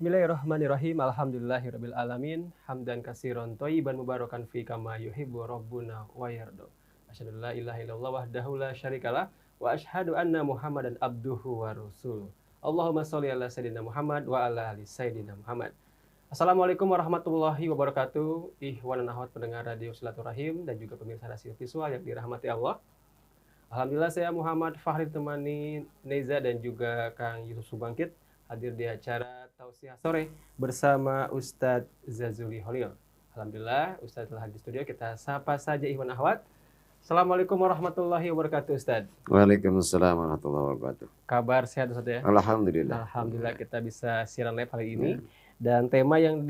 Bismillahirrahmanirrahim. Alhamdulillahirabbil alamin. Hamdan katsiran thayyiban mubarakan fi kama yuhibbu rabbuna wa yarda. Asyhadu an la ilaha illallah wahdahu la syarikalah wa asyhadu anna Muhammadan abduhu wa rasuluh. Allahumma sholli ala sayidina Muhammad wa ala ali sayidina Muhammad. Assalamualaikum warahmatullahi wabarakatuh. Ikhwan dan akhwat pendengar radio Silaturahim dan juga pemirsa Rasio Visual yang dirahmati Allah. Alhamdulillah saya Muhammad Fahri temani Neza dan juga Kang Yusuf Subangkit hadir di acara Tausiah Sore bersama Ustadz Zazuli Holil. Alhamdulillah Ustadz telah hadir di studio, kita sapa saja Ikhwan Ahwat. Assalamualaikum warahmatullahi wabarakatuh Ustadz. Waalaikumsalam warahmatullahi wabarakatuh. Kabar sehat Ustadz ya? Alhamdulillah. Alhamdulillah kita bisa siaran live hari ini. Dan tema yang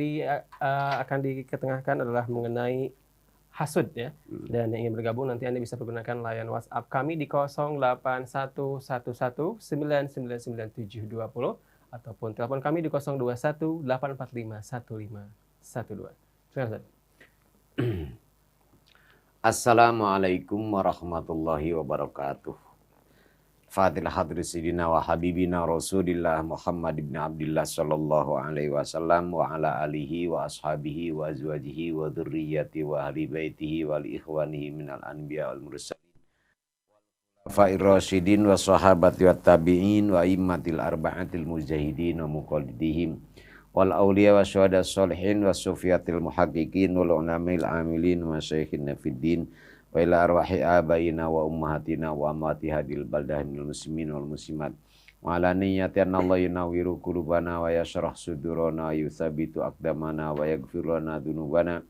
akan diketengahkan adalah mengenai hasud ya. Dan yang ingin bergabung nanti Anda bisa pergunakan layanan WhatsApp kami di 08111999720 ataupun telepon kami di 021-845-1512. Silakan Ustaz. Assalamualaikum warahmatullahi wabarakatuh. Fadil hadri sidina wa habibina Rasulillah Muhammad ibn Abdillah sallallahu alaihi wasallam wa ala alihi wa ashabihi wa azwajihi wa dzurriyyati wa ahli baitihi wa li ikhwanihi minal anbiya wal mursalin fa'ir rasyidin wa sahabati wat tabi'in wa immatil arba'atil mujahidin wa muqallidihim wal awliya wa syuhada sholihin wa sufiyatil muhaqqiqin wal ulama'il amilin wa syaikhin fiddin wa ila arwahi abaina wa ummahatina wa amwati hadil baldahinil muslimin wal muslimat wa ala niyyati anna Allah yunawiru qulubana wa yashrah sudurana wa yuthabitu aqdamana wa yaghfir lana dunubana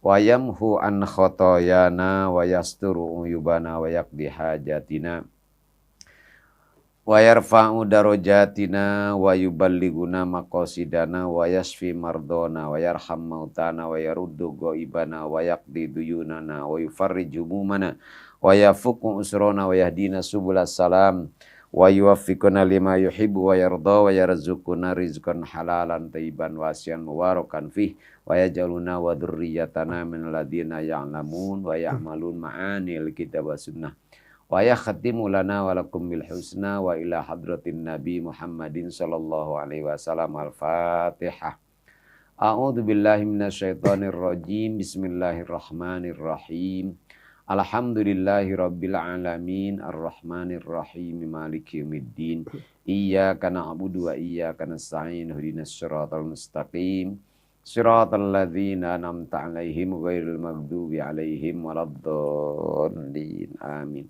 wa yamhu an khotoyana wa yasturu uyubana wa yaqdi hajatina wa yarfa'u darajatina wa yuballighuna maqasidana wa yashfi mardona wa yarham mautana wa yaruddu ghaibana wa yaqdi duyunana wa yufarriju humumana wa yafuqu usrona wa yahdina subulas salam wa yuwaffiquna lima yuhibbu wa yarda wa yarzuquna rizqan halalan thayyiban wasi'an mubarakan fih wa yaj'aluna wa dzurriyyatana minal ladzina ya'lamun wa ya'malun ma'anil kitab wa sunnah wa yakhtimu lana wa lakum bil husna wa ila hadratin nabi Muhammadin sallallahu alaihi wasallam. Al-Fatihah. A'udzu billahi minasyaitonir rajim. Bismillahirrahmanirrahim. Alhamdulillahi rabbil alamin arrahmanir rahim maliki yaumiddin. Iyyaka na'budu wa iyyaka nasta'in ihdinas siratal mustaqim. Siratal ladzina an'amta 'alaihim ghairil maghdubi 'alaihim waladdallin. Amin.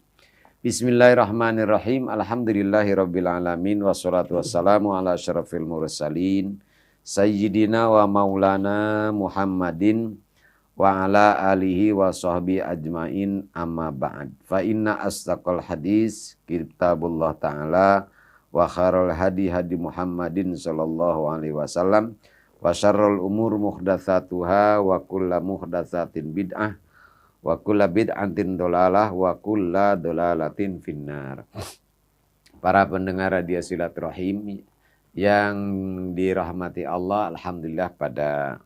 Bismillahirrahmanirrahim. Alhamdulillahirabbil alamin wassalatu wassalamu ala asyrafil mursalin sayyidina wa maulana Muhammadin wa ala alihi wa sahbihi ajmain amma ba'd. Fa inna asdaqal hadis kitabullah ta'ala wa khairul hadi hadi Muhammadin sallallahu alaihi wasallam wa syarrul umur muhdatsatuha wa kullu muhdatsatin bid'ah wa kullu bid'atin dolalah wa kullu dolalatin finnar. Para pendengar radio Silaturahim yang dirahmati Allah, alhamdulillah pada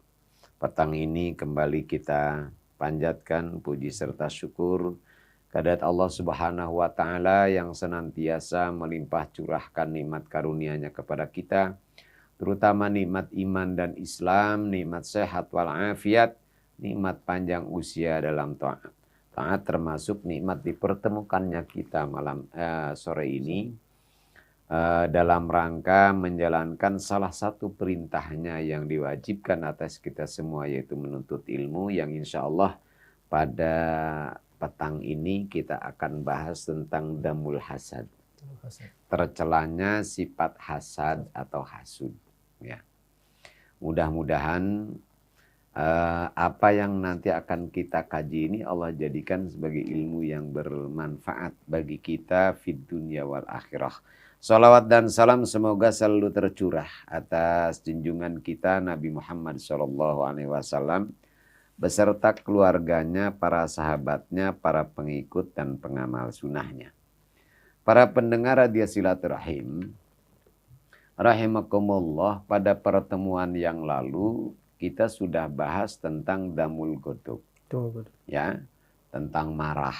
petang ini kembali kita panjatkan puji serta syukur kehadirat Allah Subhanahu wa taala yang senantiasa melimpah curahkan nikmat karunia-Nya kepada kita, terutama nikmat iman dan Islam, nikmat sehat wal afiat, nikmat panjang usia dalam taat. Taat termasuk nikmat dipertemukannya kita sore ini dalam rangka menjalankan salah satu perintahnya yang diwajibkan atas kita semua, yaitu menuntut ilmu, yang insya Allah pada petang ini kita akan bahas tentang damul hasad. Tercelanya sifat hasad atau hasud. Ya. Mudah-mudahan apa yang nanti akan kita kaji ini Allah jadikan sebagai ilmu yang bermanfaat bagi kita fid dunya wal akhirah. Salawat dan salam semoga selalu tercurah atas junjungan kita Nabi Muhammad SAW beserta keluarganya, para sahabatnya, para pengikut dan pengamal sunnahnya. Para pendengar radio Silaturahim, rahimakumullah, pada pertemuan yang lalu kita sudah bahas tentang damul ghadab, ya, tentang marah.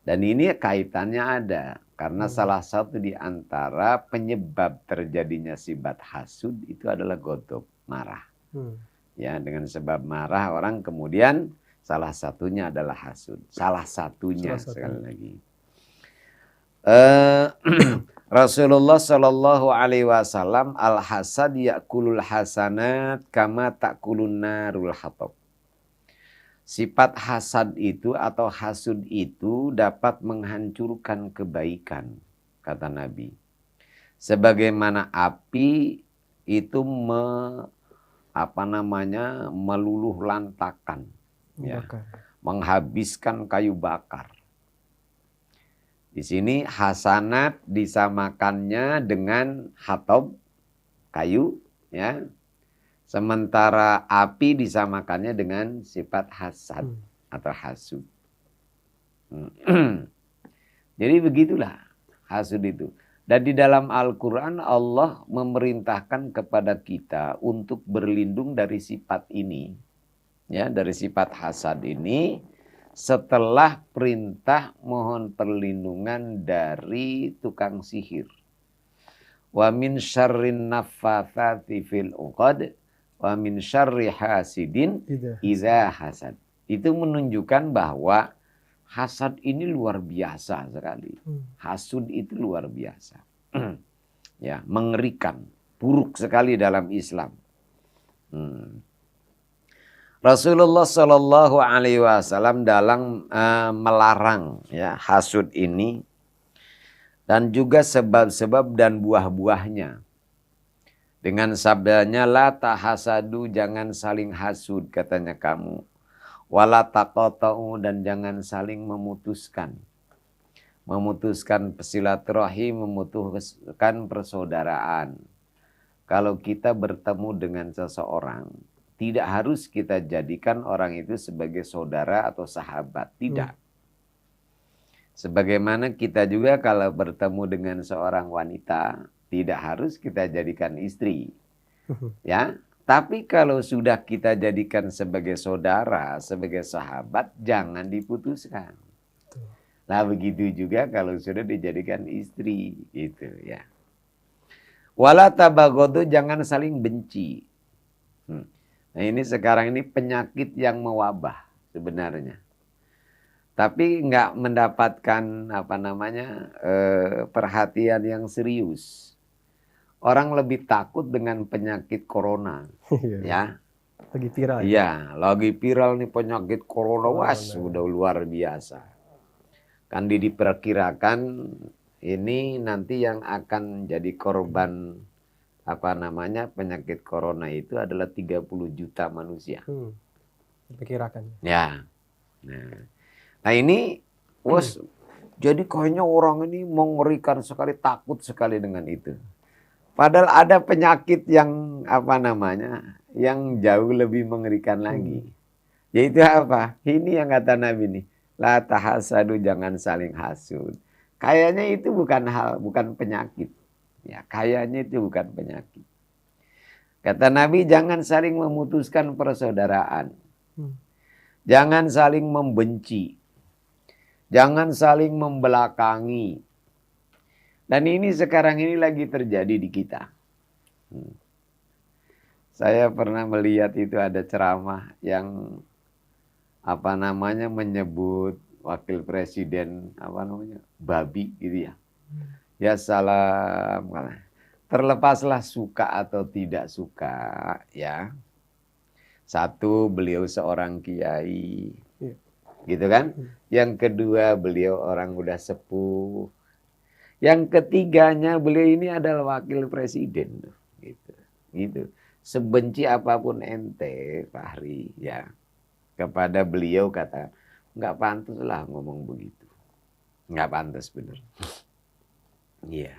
Dan ini kaitannya ada Karena salah satu di antara penyebab terjadinya sifat hasud itu adalah ghadab, marah. Ya, dengan sebab marah orang kemudian salah satunya adalah hasud. Salah satunya. Sekali lagi. Rasulullah Shallallahu Alaihi Wasallam al-hasad yakulul hasanat kama takulun narul hatab. Sifat hasad itu atau hasud itu dapat menghancurkan kebaikan, kata Nabi. Sebagaimana api itu meluluh lantakan, ya, menghabiskan kayu bakar. Di sini hasanat disamakannya dengan hatab, kayu, ya. Sementara api disamakannya dengan sifat hasad atau hasud. Jadi begitulah hasud itu. Dan di dalam Al-Quran Allah memerintahkan kepada kita untuk berlindung dari sifat ini. Ya, dari sifat hasad ini setelah perintah mohon perlindungan dari tukang sihir. Wa min syarrin naffatsati fil 'uqad wa min syarri hasidin idza hasad. Itu menunjukkan bahwa hasad ini luar biasa sekali. Hasud itu luar biasa. Ya, mengerikan, buruk sekali dalam Islam. Rasulullah Shallallahu Alaihi Wasallam dalam melarang ya hasud ini dan juga sebab-sebab dan buah-buahnya. Dengan sabdanya la tahasadu, jangan saling hasud katanya kamu. Wala taqata'u, dan jangan saling memutuskan. Memutuskan silaturahim, memutuskan persaudaraan. Kalau kita bertemu dengan seseorang, tidak harus kita jadikan orang itu sebagai saudara atau sahabat, tidak. Sebagaimana kita juga kalau bertemu dengan seorang wanita, tidak harus kita jadikan istri. Ya, tapi kalau sudah kita jadikan sebagai saudara, sebagai sahabat, jangan diputuskan. Nah, begitu juga kalau sudah dijadikan istri, gitu ya. Wala tabaghadu, jangan saling benci. Nah, ini sekarang ini penyakit yang mewabah sebenarnya. Tapi nggak mendapatkan perhatian yang serius. Orang lebih takut dengan penyakit corona, ya. Lagi viral. Iya, lagi viral nih penyakit corona, sudah luar biasa. Kan diperkirakan ini nanti yang akan jadi korban penyakit corona itu adalah 30 juta manusia. Diperkirakan. Ya. Nah ini, jadi kayaknya orang ini mengerikan sekali, takut sekali dengan itu. Padahal ada penyakit yang yang jauh lebih mengerikan lagi. Yaitu apa? Ini yang kata Nabi nih, la tahasadu, jangan saling hasud. Kayaknya itu bukan penyakit. Ya, kayaknya itu bukan penyakit. Kata Nabi, jangan saling memutuskan persaudaraan. Jangan saling membenci. Jangan saling membelakangi. Dan ini sekarang ini lagi terjadi di kita. Saya pernah melihat itu ada ceramah yang menyebut wakil presiden babi gitu ya. Ya salam. Terlepaslah suka atau tidak suka ya. Satu, beliau seorang kiai. Gitu kan? Yang kedua, beliau orang udah sepuh. Yang ketiganya, beliau ini adalah wakil presiden. Gitu. Sebenci apapun ente, Fahri, ya, kepada beliau kata, nggak pantas lah ngomong begitu. Nggak pantas bener. Iya.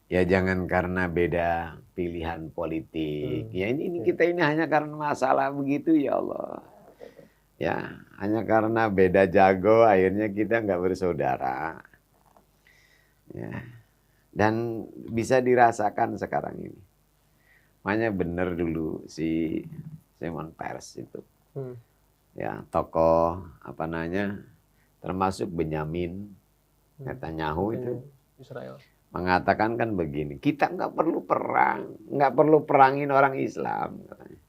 Ya jangan karena beda pilihan politik. Ya ini kita ini hanya karena masalah begitu ya Allah. Ya, hanya karena beda jago akhirnya kita nggak bersaudara. Ya. Dan bisa dirasakan sekarang ini. Makanya benar dulu si Simon Peres itu. Ya, tokoh termasuk Benyamin. Netanyahu itu Israel mengatakan kan begini, kita nggak perlu perang, nggak perlu perangin orang Islam, katanya.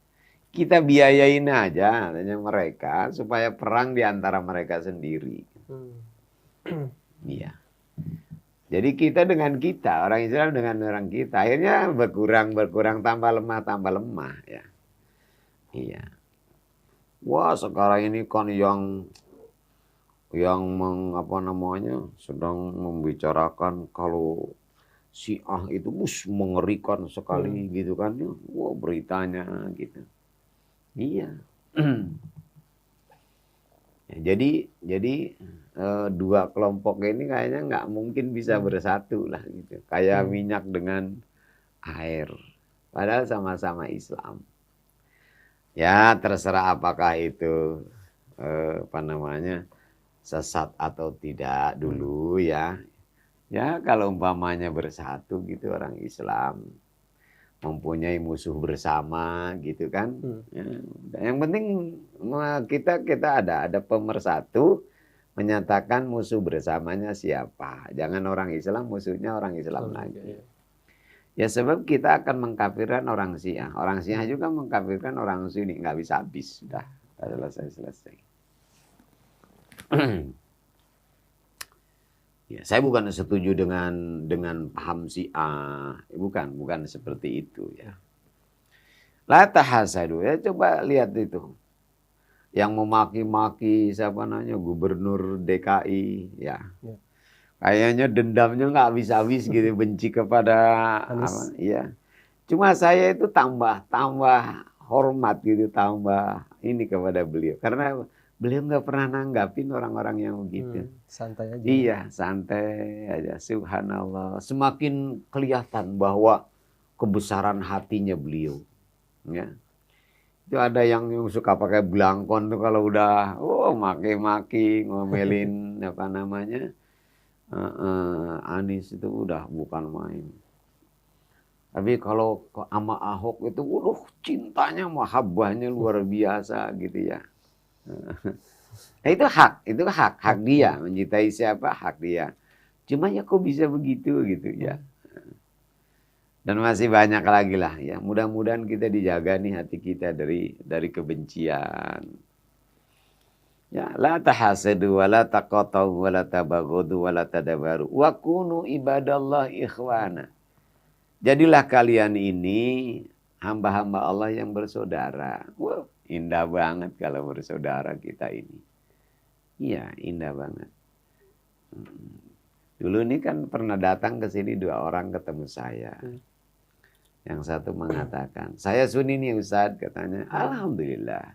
Kita biayain aja katanya mereka supaya perang di antara mereka sendiri. Iya. Jadi kita dengan kita, orang Islam dengan orang kita, akhirnya berkurang tambah lemah ya. Iya. Wah, sekarang ini kan yang sedang membicarakan kalau Syiah itu mengerikan sekali gitu kan. Wah, beritanya gitu. Iya. Ya, jadi dua kelompok ini kayaknya nggak mungkin bisa bersatu lah gitu. Kayak minyak dengan air. Padahal sama-sama Islam. Ya terserah apakah itu sesat atau tidak dulu ya. Ya kalau umpamanya bersatu gitu orang Islam mempunyai musuh bersama gitu kan. Ya, yang penting kita ada pemersatu menyatakan musuh bersamanya siapa. Jangan orang Islam musuhnya orang Islam lagi. Ya sebab kita akan mengkafirkan orang Syiah. Orang Syiah juga mengkafirkan orang Sunni. Nggak bisa habis. Sudah selesai. Ya, saya bukan setuju dengan paham Syiah. Bukan seperti itu ya. La tahasadu. Ya coba lihat itu. Yang memaki-maki gubernur DKI ya. Kayaknya dendamnya nggak habis-habis gitu, benci kepada apa? Iya. Cuma saya itu tambah hormat gitu, tambah ini kepada beliau karena beliau nggak pernah nanggapin orang-orang yang begitu. Santai aja. Iya, santai aja. Subhanallah. Semakin kelihatan bahwa kebesaran hatinya beliau. Ya. Itu ada yang suka pakai belangkon tuh kalau udah maki-maki, ngomelin Anies itu udah bukan main. Tapi kalau sama Ahok itu, cintanya, mahabbahnya luar biasa gitu ya. Nah, itu hak dia mencintai siapa, hak dia. Cuma ya kok bisa begitu gitu ya. Dan masih banyak lagi lah ya. Mudah-mudahan kita dijaga nih hati kita dari kebencian. Ya, la tahasadu wa la taqatu wa la tabaghadu wa la tadabaru wa kunu ibadallah ikhwana. Jadilah kalian ini hamba-hamba Allah yang bersaudara. Wah, indah banget kalau bersaudara kita ini. Iya, indah banget. Dulu ini kan pernah datang ke sini 2 orang ketemu saya. Yang satu mengatakan, "Saya Sunni nih Ustaz," katanya. "Alhamdulillah."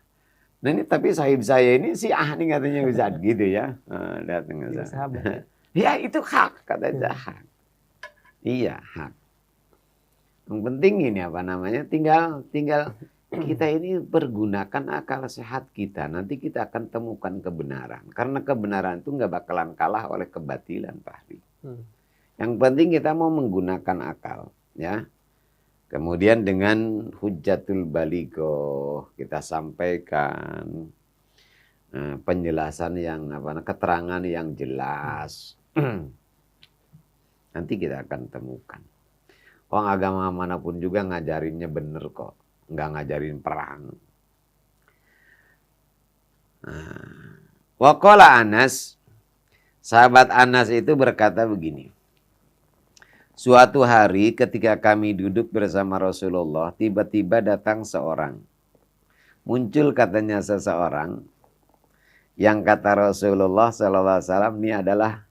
Nah ini tapi sahib saya ini Syiah nih katanya Ustaz gitu ya. Datang ke saya. Ya itu hak katanya hak. Iya hak. Yang penting ini tinggal kita ini pergunakan akal sehat kita. Nanti kita akan temukan kebenaran. Karena kebenaran itu nggak bakalan kalah oleh kebatilan Pak Ahli. Yang penting kita mau menggunakan akal ya. Kemudian dengan hujjatul balighoh kita sampaikan penjelasan yang keterangan yang jelas. Nanti kita akan temukan. Agama manapun juga ngajarinnya bener kok, nggak ngajarin perang. Wa qala Anas, sahabat Anas itu berkata begini. Suatu hari ketika kami duduk bersama Rasulullah, tiba-tiba datang seorang. Muncul katanya seseorang yang kata Rasulullah SAW ini adalah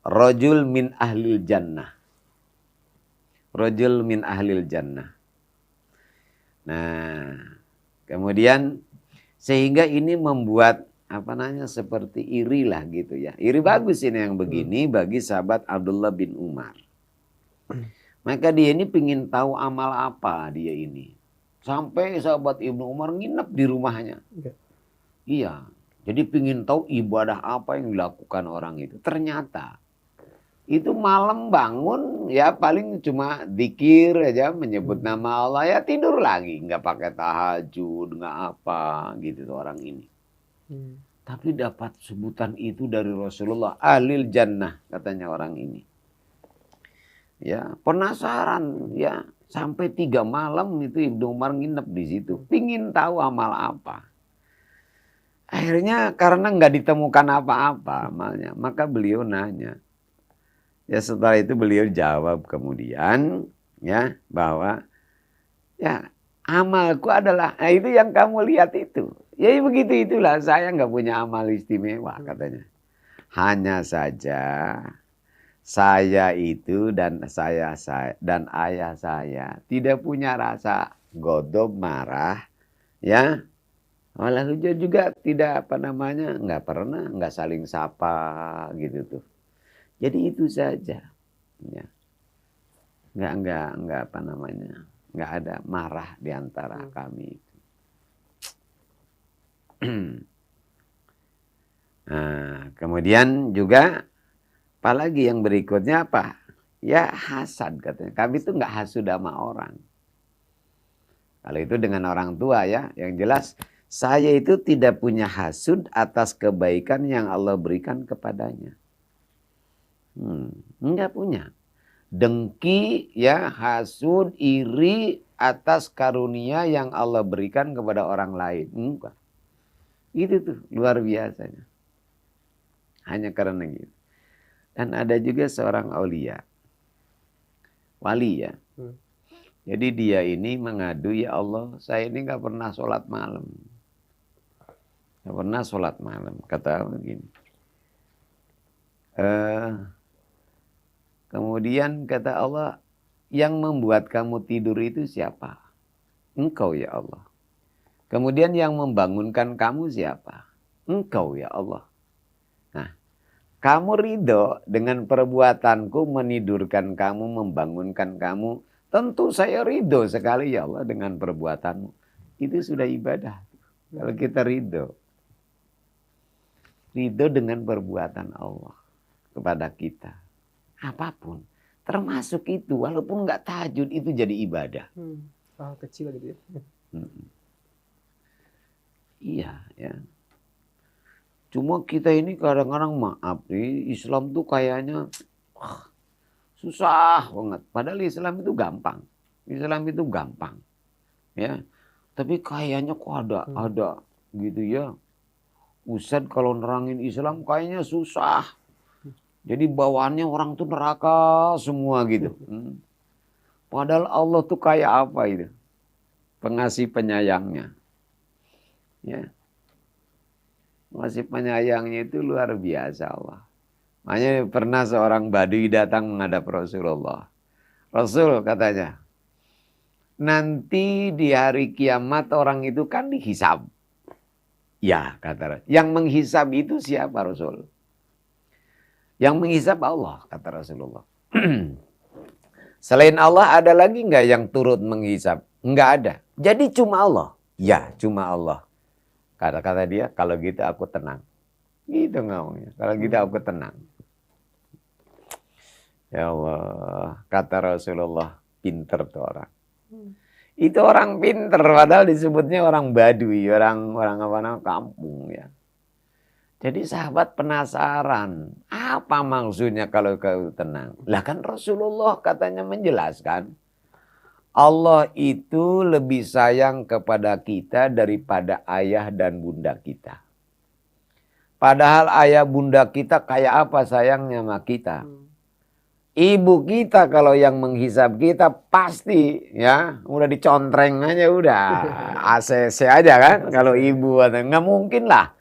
rajul min ahlil jannah. Rajul min ahlil jannah. Nah, kemudian sehingga ini membuat seperti iri lah gitu ya. Iri bagus ini yang begini bagi sahabat Abdullah bin Umar. Maka dia ini pingin tahu amal apa dia ini. Sampai sahabat Ibnu Umar nginep di rumahnya. Iya. Jadi pingin tahu ibadah apa yang dilakukan orang itu. Ternyata itu malam bangun ya paling cuma zikir aja menyebut nama Allah ya tidur lagi. Nggak pakai tahajud, nggak apa gitu tuh orang ini. Tapi dapat sebutan itu dari Rasulullah, ahlil jannah katanya orang ini. Ya, penasaran ya, sampai 3 malam itu Ibnu Umar nginep di situ, pingin tahu amal apa. Akhirnya karena nggak ditemukan apa-apa amalnya, maka beliau nanya. Ya setelah itu beliau jawab kemudian ya bahwa ya amalku adalah, nah itu yang kamu lihat itu. Ya begitu itulah, saya nggak punya amal istimewa katanya. Hanya saja saya itu dan dan ayah saya tidak punya rasa godop marah ya. Lalu juga tidak apa namanya, nggak pernah nggak saling sapa gitu tuh. Jadi itu saja ya. Nggak apa namanya, nggak ada marah di antara kami. Nah, kemudian juga apalagi yang berikutnya apa? Ya hasad katanya. Kami itu nggak hasud sama orang. Kalau itu dengan orang tua ya, yang jelas saya itu tidak punya hasud atas kebaikan yang Allah berikan kepadanya. Enggak punya. Dengki ya, hasud, iri atas karunia yang Allah berikan kepada orang lain. Enggak. Itu tuh luar biasanya. Hanya karena gitu. Dan ada juga seorang aulia. Wali ya. Jadi dia ini mengadu, ya Allah saya ini gak pernah sholat malam. Gak pernah sholat malam. Kata begini. Kemudian kata Allah, yang membuat kamu tidur itu siapa? Engkau ya Allah. Kemudian yang membangunkan kamu siapa? Engkau ya Allah. Nah, kamu ridho dengan perbuatanku menidurkan kamu, membangunkan kamu. Tentu saya ridho sekali ya Allah dengan perbuatanmu. Itu sudah ibadah. Kalau kita ridho. Ridho dengan perbuatan Allah kepada kita. Apapun. Termasuk itu. Walaupun nggak tahajud itu jadi ibadah. Hal kecil gitu ya. Iya ya. Cuma kita ini kadang-kadang maaf nih, Islam tuh kayaknya susah banget. Padahal Islam itu gampang. Islam itu gampang. Ya. Tapi kayaknya kok ada gitu ya. Ustadz kalau nerangin Islam kayaknya susah. Jadi bawaannya orang tuh neraka semua gitu. Padahal Allah tuh kayak apa itu? Pengasih penyayangnya. Ya. Pengasih penyayangnya itu luar biasa Allah. Makanya pernah seorang badui datang menghadap Rasulullah. Rasul katanya, nanti di hari kiamat orang itu kan dihisab. Ya kata Rasul. Yang menghisab itu siapa Rasul? Yang menghisab Allah kata Rasulullah. Selain Allah ada lagi nggak yang turut menghisab? Nggak ada. Jadi cuma Allah. Ya cuma Allah. Kata-kata dia, kalau gitu aku tenang. Gitu ngomongnya. Kalau gitu aku tenang. Ya Allah, kata Rasulullah, pinter tuh orang. Itu orang pinter, padahal disebutnya orang Badui, orang apa namanya kampung ya. Jadi sahabat penasaran, apa maksudnya kalau kau tenang? Lah kan Rasulullah katanya menjelaskan, Allah itu lebih sayang kepada kita daripada ayah dan bunda kita. Padahal ayah bunda kita kayak apa sayangnya sama kita. Ibu kita kalau yang menghisab kita pasti ya udah dicontreng aja udah ACC aja kan. Kalau ibu nggak mungkin lah.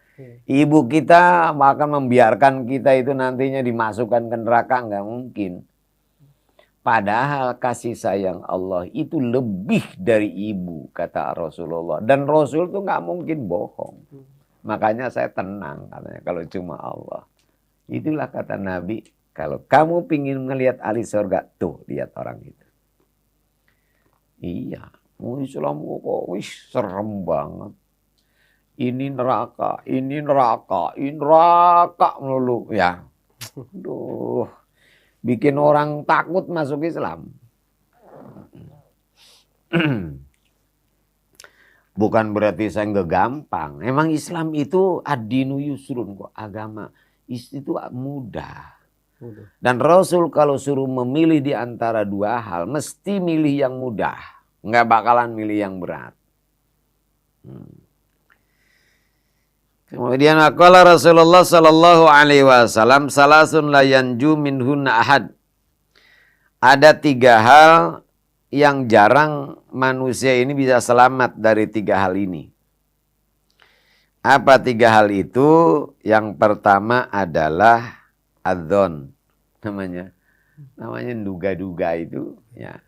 Ibu kita akan membiarkan kita itu nantinya dimasukkan ke neraka, nggak mungkin. Padahal kasih sayang Allah itu lebih dari ibu, kata Rasulullah. Dan Rasul itu nggak mungkin bohong. Makanya saya tenang katanya kalau cuma Allah. Itulah kata Nabi, kalau kamu pingin melihat ahli surga, tuh lihat orang itu. Iya, Islam kok serem banget. Ini neraka, ini neraka, ini neraka melulu. Ya, aduh. Bikin orang takut masuk Islam. Bukan berarti saya nggak gampang. Emang Islam itu ad-dinu yusrun kok. Agama itu mudah. Dan Rasul kalau suruh memilih di antara dua hal, mesti milih yang mudah. Nggak bakalan milih yang berat. Kemudian qala Rasulullah sallallahu alaihi wasallam, salasun la yanju minhunna ahad. Ada 3 hal yang jarang manusia ini bisa selamat dari 3 hal ini. Apa 3 hal itu? Yang pertama adalah adzon. Namanya duga-duga itu. Ya,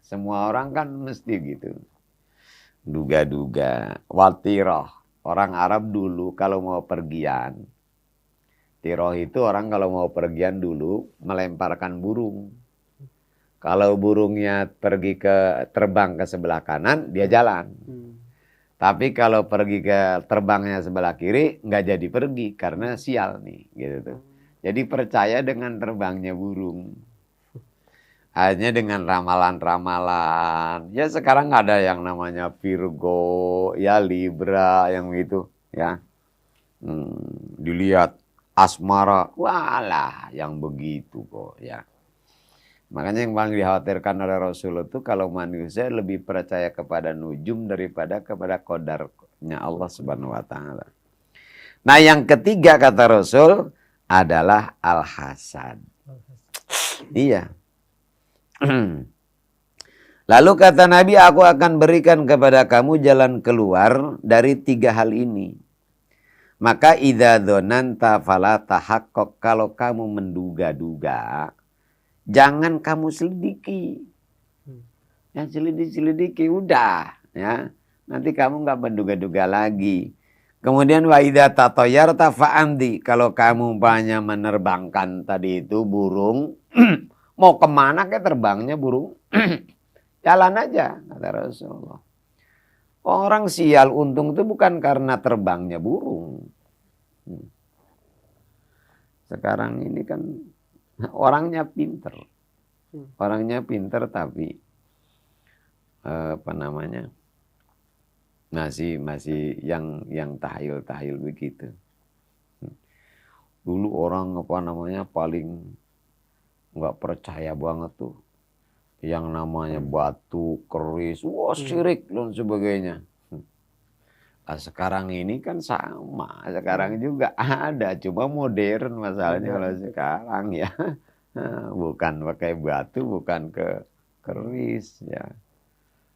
semua orang kan mesti gitu. Duga-duga. Watiroh. Orang Arab dulu kalau mau pergian. Tiroh itu orang kalau mau pergian dulu melemparkan burung. Kalau burungnya terbang ke sebelah kanan, dia jalan. Tapi kalau pergi ke terbangnya sebelah kiri, nggak jadi pergi karena sial nih, gitu tuh. Jadi percaya dengan terbangnya burung. Hanya dengan ramalan-ramalan. Ya sekarang ada yang namanya Virgo, ya Libra, yang itu, ya. Dilihat asmara, walah, yang begitu kok, ya. Makanya yang paling dikhawatirkan oleh Rasul itu kalau manusia lebih percaya kepada nujum daripada kepada qadarnya Allah Subhanahu wa taala. Nah, yang ketiga kata Rasul adalah al-hasad. Iya. Lalu kata Nabi, aku akan berikan kepada kamu jalan keluar dari 3 hal ini. Maka idza dzananta fala tahaqqaq, kalau kamu menduga-duga, jangan kamu selidiki. Ya selidiki udah, ya. Nanti kamu nggak menduga-duga lagi. Kemudian wa idza tatayyarta fa'amdi, kalau kamu banyak menerbangkan tadi itu burung, mau kemana kayak terbangnya burung? Jalan aja, kata Rasulullah. Orang sial untung itu bukan karena terbangnya burung. Sekarang ini kan orangnya pinter. Orangnya pinter tapi masih yang tahayul begitu. Dulu orang paling nggak percaya banget tuh yang namanya batu, keris, syirik dan sebagainya. Nah, sekarang ini kan sama, sekarang juga ada, cuma modern masalahnya kalau sekarang ya. Bukan pakai batu, bukan ke keris, ya.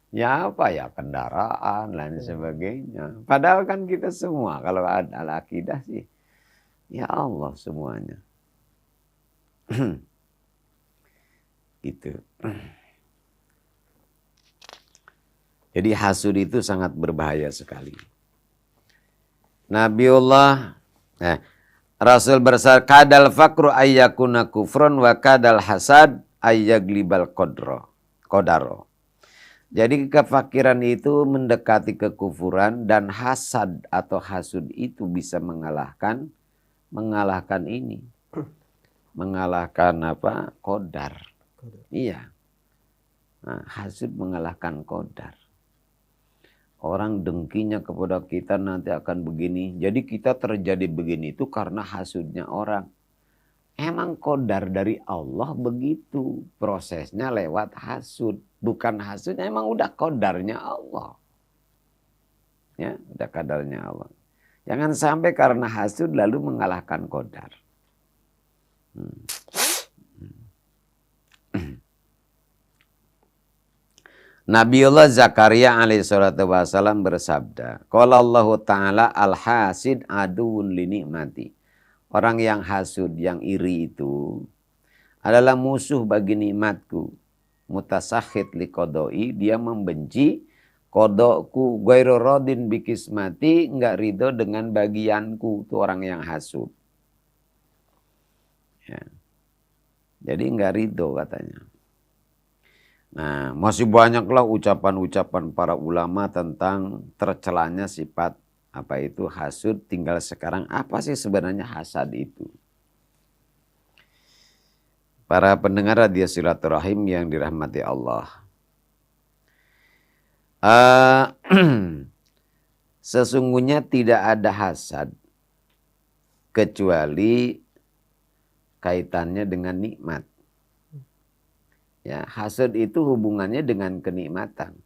Ya apa ya, kendaraan dan sebagainya. Padahal kan kita semua kalau ada akidah sih, ya Allah semuanya. Gitu. Jadi hasud itu sangat berbahaya sekali. Rasul bersabda, kadal fakru ayyakuna kufron wa kadal hasad ayyaglibal qadaro. Jadi kefakiran itu mendekati kekufuran dan hasad atau hasud itu bisa mengalahkan ini. Mengalahkan apa? Qadar. Iya. Nah, hasud mengalahkan qadar. Orang dengkinya kepada kita nanti akan begini. Jadi kita terjadi begini itu karena hasudnya orang. Emang qadar dari Allah begitu. Prosesnya lewat hasud. Bukan hasudnya, emang udah qadarnya Allah. Ya, udah qadarnya Allah. Jangan sampai karena hasud lalu mengalahkan qadar. Nabiullah Zakaria alaihi salatu wasallam bersabda, qala Allah Ta'ala al-hasid aduun li nikmati. Orang yang hasud, yang iri itu adalah musuh bagi nikmatku. Mutasakhid li qodoi, dia membenci kodokku. Ghairu radin bi kismati, enggak ridho dengan bagianku. Itu orang yang hasud. Ya. Jadi enggak ridho katanya. Nah, masih banyaklah ucapan-ucapan para ulama tentang tercelanya sifat apa itu hasud. Tinggal sekarang apa sih sebenarnya hasad itu? Para pendengar radio silaturahim yang dirahmati Allah. Sesungguhnya tidak ada hasad kecuali kaitannya dengan nikmat. Ya, hasad itu hubungannya dengan kenikmatan.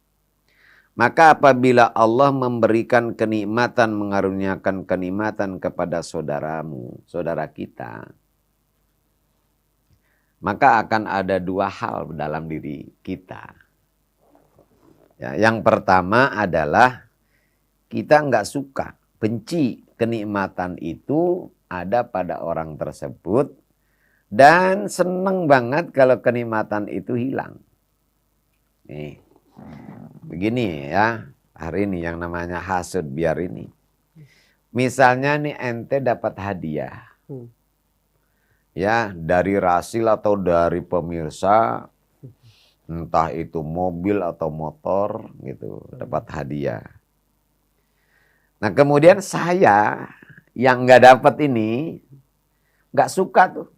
Maka apabila Allah memberikan kenikmatan, mengaruniakan kenikmatan kepada saudaramu, saudara kita, maka akan ada dua hal dalam diri kita. Ya, yang pertama adalah kita nggak suka, benci kenikmatan itu ada pada orang tersebut, dan seneng banget kalau kenikmatan itu hilang. Nih, begini ya, hari ini yang namanya hasud biar ini. Misalnya nih ente dapat hadiah. Ya, dari Rasil atau dari pemirsa, entah itu mobil atau motor gitu, dapat hadiah. Nah, kemudian saya yang nggak dapat ini nggak suka tuh.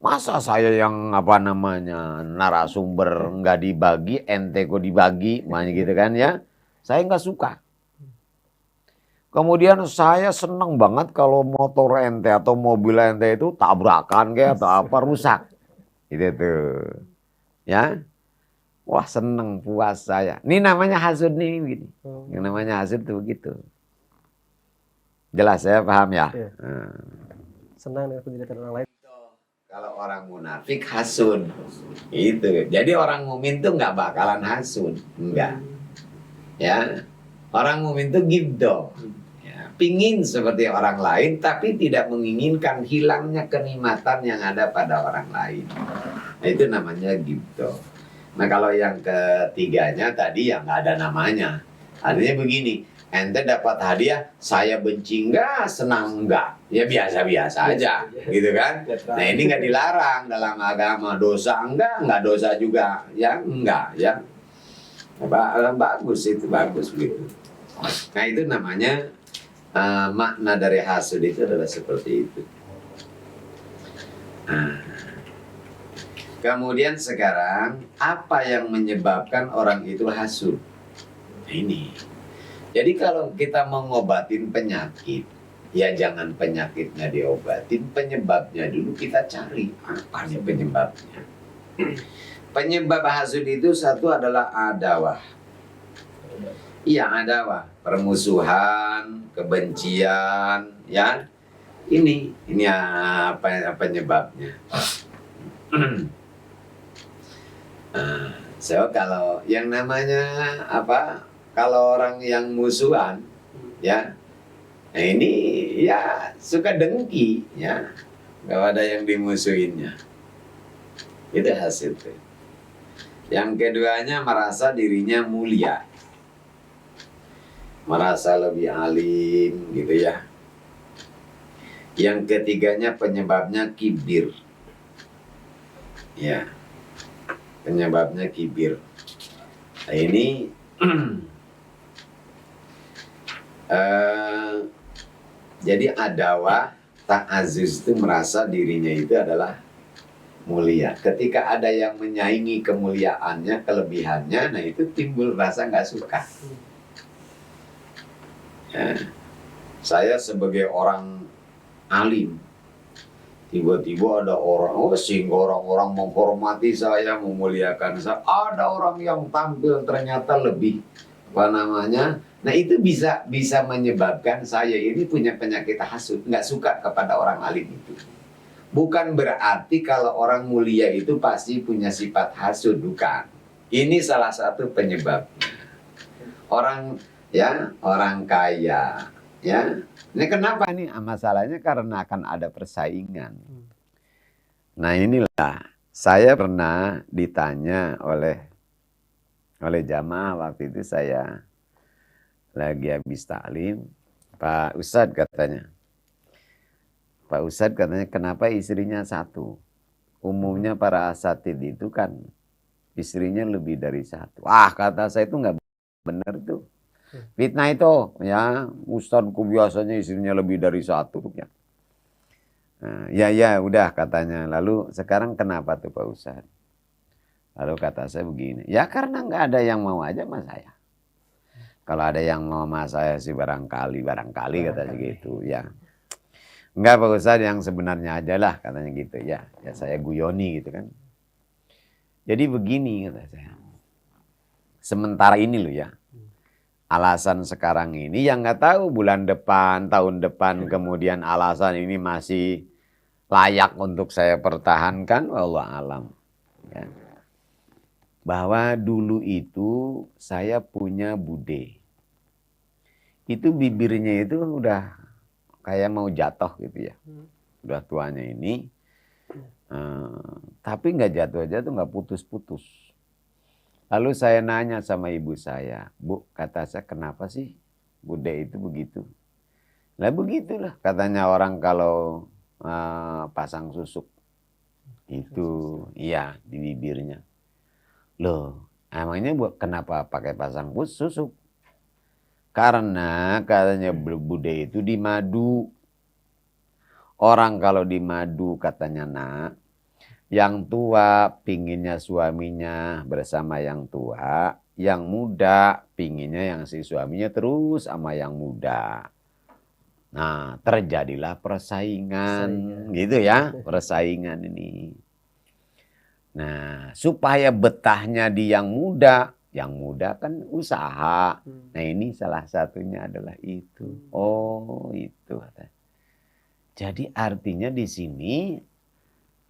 Masa saya yang narasumber nggak dibagi, ente kok dibagi, makanya gitu kan ya. Saya nggak suka. Kemudian saya seneng banget kalau motor ente atau mobil ente itu tabrakan kayak atau apa rusak. Gitu tuh. Ya. Wah, seneng, puas saya. Ini namanya hasud nih begini. Yang namanya hasud tuh begitu. Jelas ya, paham ya? Iya. Senang dengan pendidikan orang lain. Kalau orang munafik hasud, itu. Jadi orang mumin tuh nggak bakalan hasud, enggak. Ya, orang mumin tuh gibdo, ya, pingin seperti orang lain, tapi tidak menginginkan hilangnya kenikmatan yang ada pada orang lain. Nah, itu namanya gibdo. Nah, kalau yang ketiganya tadi yang nggak ada namanya, artinya begini. Ente dapat hadiah, saya benci enggak, senang enggak. Ya biasa-biasa aja, gitu kan. Nah, ini enggak dilarang dalam agama. Dosa enggak dosa juga. Ya enggak, ya. Bagus itu, bagus begitu. Nah, itu namanya makna dari hasud itu adalah seperti itu. Nah, kemudian sekarang, apa yang menyebabkan orang itu hasud? Nah, ini. Jadi kalau kita mau ngobatin penyakit, ya jangan penyakitnya diobatin, penyebabnya dulu kita cari. Apa nih penyebabnya? Penyebab hasud itu satu adalah adawah. Iya, adawah. Permusuhan, kebencian, ya. Ini apa penyebabnya? So kalau yang namanya apa? Kalau orang yang musuhan, ya, nah ini ya suka dengki, ya, kalau ada yang dimusuhinnya, itu hasil. Yang keduanya merasa dirinya mulia, merasa lebih alim, gitu ya. Yang ketiganya penyebabnya kibir, ya, penyebabnya kibir. Nah, ini jadi adawah, ta'azuz itu merasa dirinya itu adalah mulia. Ketika ada yang menyaingi kemuliaannya, kelebihannya, nah itu timbul rasa nggak suka. Ya. Saya sebagai orang alim, tiba-tiba ada orang, sehingga orang-orang menghormati saya, memuliakan saya. Ada orang yang tampil ternyata lebih, nah itu bisa menyebabkan saya ini punya penyakit hasud, nggak suka kepada orang alim itu. Bukan berarti kalau orang mulia itu pasti punya sifat hasud, bukan. Ini salah satu penyebabnya. Orang kaya, ya. Ini kenapa nih? Masalahnya karena akan ada persaingan. Nah, inilah saya pernah ditanya oleh jamaah waktu itu, saya lagi habis taklim, Pak Ustadz katanya, kenapa istrinya satu? Umumnya para asatid itu kan istrinya lebih dari satu. Kata saya itu nggak benar tuh. Fitnah itu, ya, Ustadzku biasanya istrinya lebih dari satu. Ya. Nah, ya udah katanya. Lalu sekarang kenapa tuh Pak Ustadz? Lalu kata saya begini, ya karena nggak ada yang mau aja sama saya. Kalau ada yang mau sama saya sih barangkali katanya gitu ya. Enggak Pak Ustadz, yang sebenarnya aja lah katanya gitu ya. Ya saya guyoni gitu kan. Jadi begini kata saya. Sementara ini loh ya. Alasan sekarang ini yang nggak tahu bulan depan, tahun depan kemudian alasan ini masih layak untuk saya pertahankan, wallah alam. Ya. Bahwa dulu itu saya punya bude. Itu bibirnya itu udah kayak mau jatuh gitu ya. Udah tuanya ini. Tapi nggak jatuh-jatuh, nggak putus-putus. Lalu saya nanya sama ibu saya, Bu, kata saya, kenapa sih bude itu begitu? Lah begitulah katanya orang kalau pasang susuk. Itu, iya di bibirnya. Loh, emangnya kenapa pakai pasang susuk? Karena katanya bude itu di madu. Orang kalau di madu katanya nak, yang tua pinginnya suaminya bersama yang tua, yang muda pinginnya yang si suaminya terus sama yang muda. Nah, terjadilah persaingan, gitu ya, persaingan ini. Nah, supaya betahnya di yang muda kan usaha. Nah, ini salah satunya adalah itu. Oh, itu. Jadi artinya di sini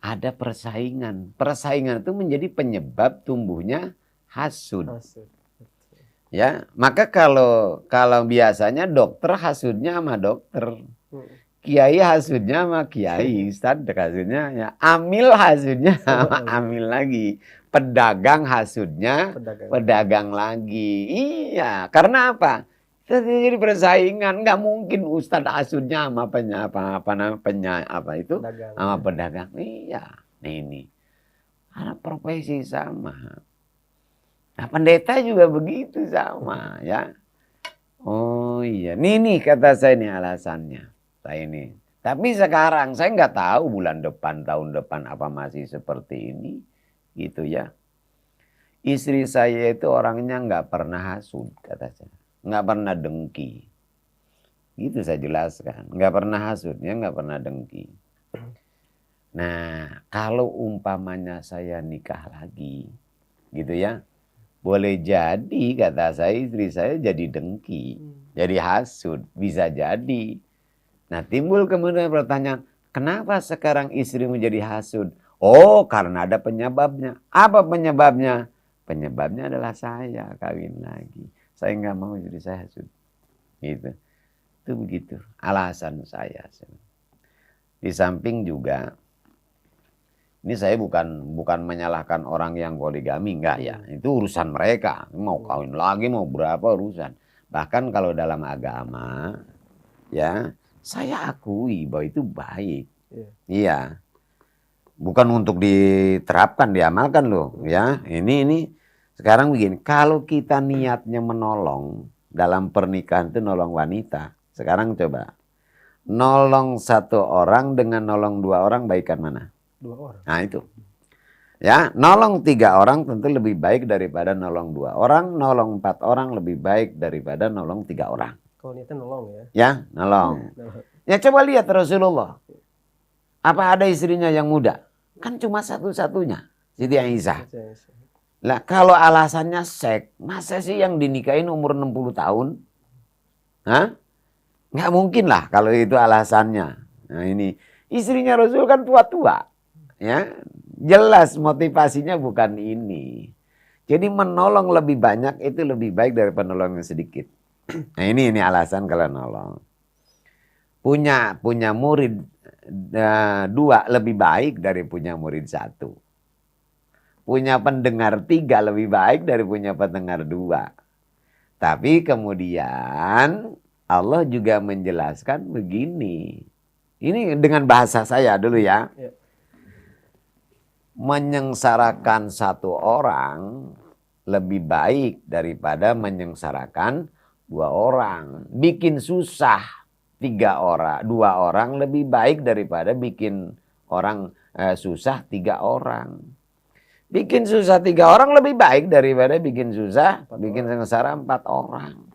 ada persaingan. Persaingan itu menjadi penyebab tumbuhnya hasud. Ya, maka kalau biasanya dokter hasudnya sama dokter. Kiai hasudnya sama kiai, ustadz hasudnya ya, amil hasudnya sama amil lagi, pedagang hasudnya pedagang lagi. Iya, karena apa? Jadi persaingan, nggak mungkin ustadz hasudnya sama sama pedagang. Iya, ini karena profesi sama. Nah, pendeta juga begitu sama ya. Oh iya, nih kata saya ini alasannya. Ini. Tapi sekarang saya nggak tahu bulan depan, tahun depan apa masih seperti ini, gitu ya. Istri saya itu orangnya nggak pernah hasud, kata saya, nggak pernah dengki. Gitu saya jelaskan, nggak pernah hasudnya, nggak pernah dengki. Nah, kalau umpamanya saya nikah lagi, gitu ya, boleh jadi kata saya istri saya jadi dengki, jadi hasud, bisa jadi. Nah, timbul kemudian pertanyaan, kenapa sekarang istri menjadi hasud? Oh, karena ada penyebabnya. Apa penyebabnya? Penyebabnya adalah saya kawin lagi. Saya nggak mau jadi saya hasud. Gitu. Itu begitu. Alasan saya. Di samping juga, ini saya bukan menyalahkan orang yang poligami, enggak ya. Itu urusan mereka. Mau kawin lagi, mau berapa urusan. Bahkan kalau dalam agama, ya, saya akui bahwa itu baik. Iya. Bukan untuk diterapkan, diamalkan loh. Ya, ini sekarang begini. Kalau kita niatnya menolong dalam pernikahan itu nolong wanita. Sekarang coba. Nolong satu orang dengan nolong dua orang baikkan mana? Dua orang. Nah itu. Ya, nolong 3 orang tentu lebih baik daripada nolong 2 orang. Nolong 4 orang lebih baik daripada nolong 3 orang. Kalau niatnya nolong ya. Ya, nolong. Ya coba lihat Rasulullah. Apa ada istrinya yang muda? Kan cuma satu-satunya, Siti Aisyah. Lah kalau alasannya seks, masa sih yang dinikahin umur 60 tahun? Hah? Nggak mungkin lah kalau itu alasannya. Nah ini, istrinya Rasul kan tua-tua. Ya, jelas motivasinya bukan ini. Jadi menolong lebih banyak itu lebih baik daripada menolong yang sedikit. Nah ini alasan kalau nolong. Punya murid 2 lebih baik dari punya murid 1. Punya pendengar 3 lebih baik dari punya pendengar 2. Tapi kemudian Allah juga menjelaskan begini. Ini dengan bahasa saya dulu ya. Menyengsarakan satu orang lebih baik daripada menyengsarakan 2 orang. Bikin susah 2 orang lebih baik daripada bikin orang susah 3 orang. Bikin susah 3 orang lebih baik daripada bikin susah, bikin sengsara 4 orang.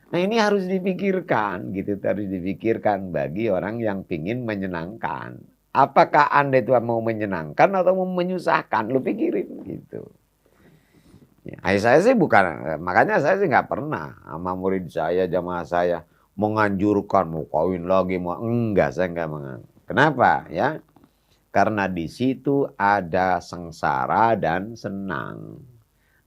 Nah ini harus dipikirkan gitu, harus dipikirkan bagi orang yang ingin menyenangkan. Apakah Anda itu mau menyenangkan atau mau menyusahkan? Lu pikirin gitu. Ya, saya sih bukan, makanya saya sih nggak pernah sama murid saya, jamaah saya menganjurkan mau kawin lagi, mau enggak, saya enggak menganjurkan. Kenapa ya? Karena di situ ada sengsara dan senang.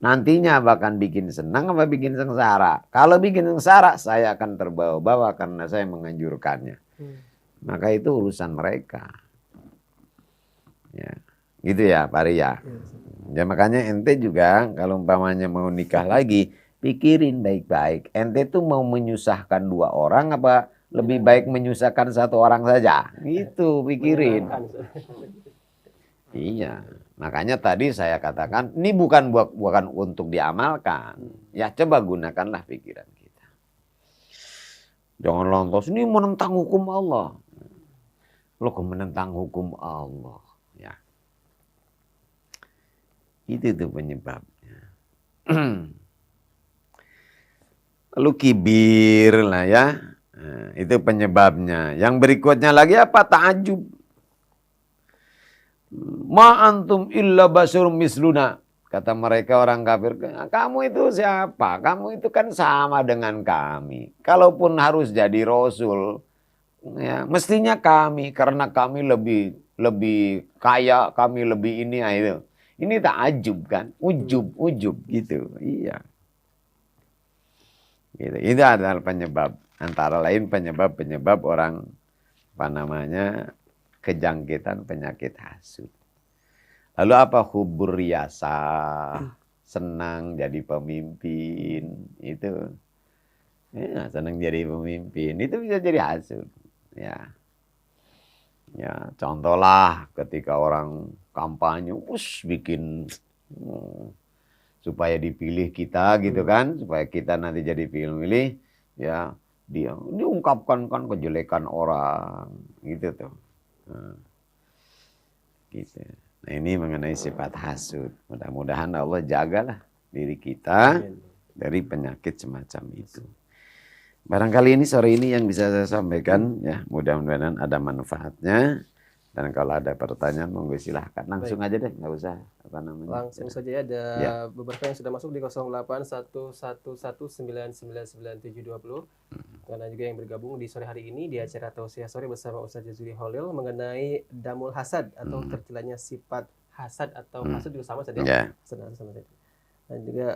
Nantinya bahkan bikin senang apa bikin sengsara. Kalau bikin sengsara, saya akan terbawa-bawa karena saya menganjurkannya. Maka itu urusan mereka. Ya, gitu ya, Pak Ria. Ya makanya ente juga kalau umpamanya mau nikah lagi, pikirin baik-baik. Ente tuh mau menyusahkan 2 orang apa lebih baik menyusahkan 1 orang saja? Gitu, pikirin. Iya, makanya tadi saya katakan ini bukan untuk diamalkan. Ya coba gunakanlah pikiran kita. Jangan lantas ini menentang hukum Allah. Lo kok menentang hukum Allah? Ya. Itu tuh penyebabnya. Lalu kibir lah ya. Nah, itu penyebabnya. Yang berikutnya lagi apa? Ta'ajub. Ma antum illa basyarum misluna. Kata mereka orang kafir, kamu itu siapa? Kamu itu kan sama dengan kami. Kalaupun harus jadi rasul, ya, mestinya kami karena kami lebih kaya, kami lebih ini itu. Ini takjub kan, ujub gitu. Iya. Gitu. Itu adalah penyebab, antara lain penyebab orang apa namanya kejangkitan penyakit hasud. Lalu apa? Hubur riasa, senang jadi pemimpin, itu ya, senang jadi pemimpin, itu bisa jadi hasud. Ya, ya contohlah ketika orang kampanye, bikin supaya dipilih kita gitu kan, supaya kita nanti jadi pilih, ya dia diungkapkan kan kejelekan orang, gitu tuh. Nah, gitu. Nah ini mengenai sifat hasud. Mudah-mudahan Allah jagalah diri kita dari penyakit semacam itu. Barangkali ini sore ini yang bisa saya sampaikan, ya mudah-mudahan ada manfaatnya. Dan kalau ada pertanyaan monggo silahkan langsung aja deh, nggak usah apa namanya. Langsung saja ada beberapa yang sudah masuk di 081119999720. Karena juga yang bergabung di sore hari ini di acara Tausiah Sore bersama Ustaz Jazuli Holil mengenai damul hasad atau tercelanya sifat hasad atau hasad juga sama saja. Sama saja. Dan juga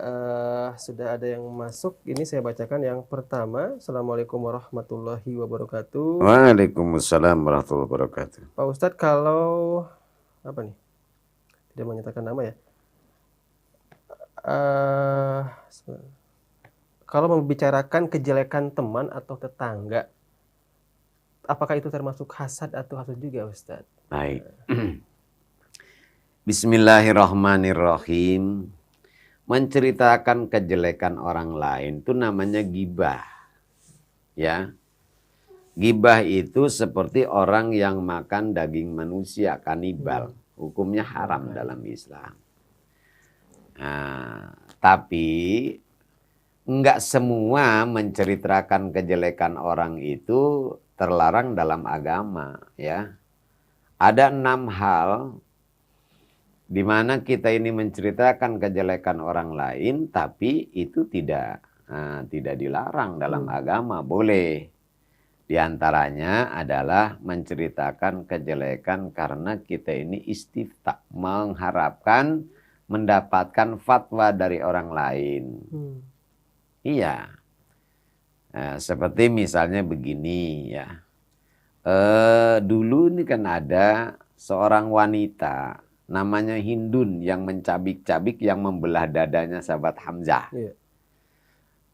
sudah ada yang masuk. Ini saya bacakan yang pertama. Assalamualaikum warahmatullahi wabarakatuh. Waalaikumsalam warahmatullahi wabarakatuh. Pak Ustadz, kalau apa nih? Tidak menyatakan nama ya. Kalau membicarakan kejelekan teman atau tetangga, apakah itu termasuk hasad atau hasud juga, Ustadz? Baik. Bismillahirrahmanirrahim. Menceritakan kejelekan orang lain itu namanya gibah. Ya. Gibah itu seperti orang yang makan daging manusia, kanibal. Hukumnya haram dalam Islam. Nah, tapi enggak semua menceritakan kejelekan orang itu terlarang dalam agama, ya. Ada 6 hal di mana kita ini menceritakan kejelekan orang lain, tapi itu tidak dilarang dalam agama, boleh. Di antaranya adalah menceritakan kejelekan karena kita ini istifta, mengharapkan mendapatkan fatwa dari orang lain. Iya. Nah, seperti misalnya begini ya. Dulu ini kan ada seorang wanita namanya Hindun yang mencabik-cabik, yang membelah dadanya sahabat Hamzah.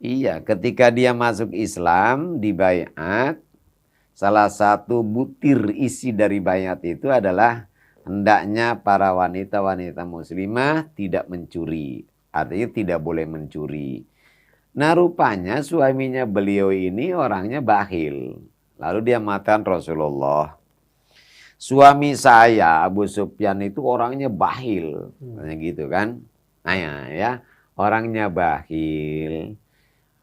Iya, ketika dia masuk Islam di baiat, salah satu butir isi dari baiat itu adalah hendaknya para wanita-wanita muslimah tidak mencuri. Artinya tidak boleh mencuri. Nah rupanya suaminya beliau ini orangnya bakhil. Lalu dia mengatakan, Rasulullah, suami saya Abu Sufyan itu orangnya bakhil. Gitu kan. Nah ya, orangnya bakhil.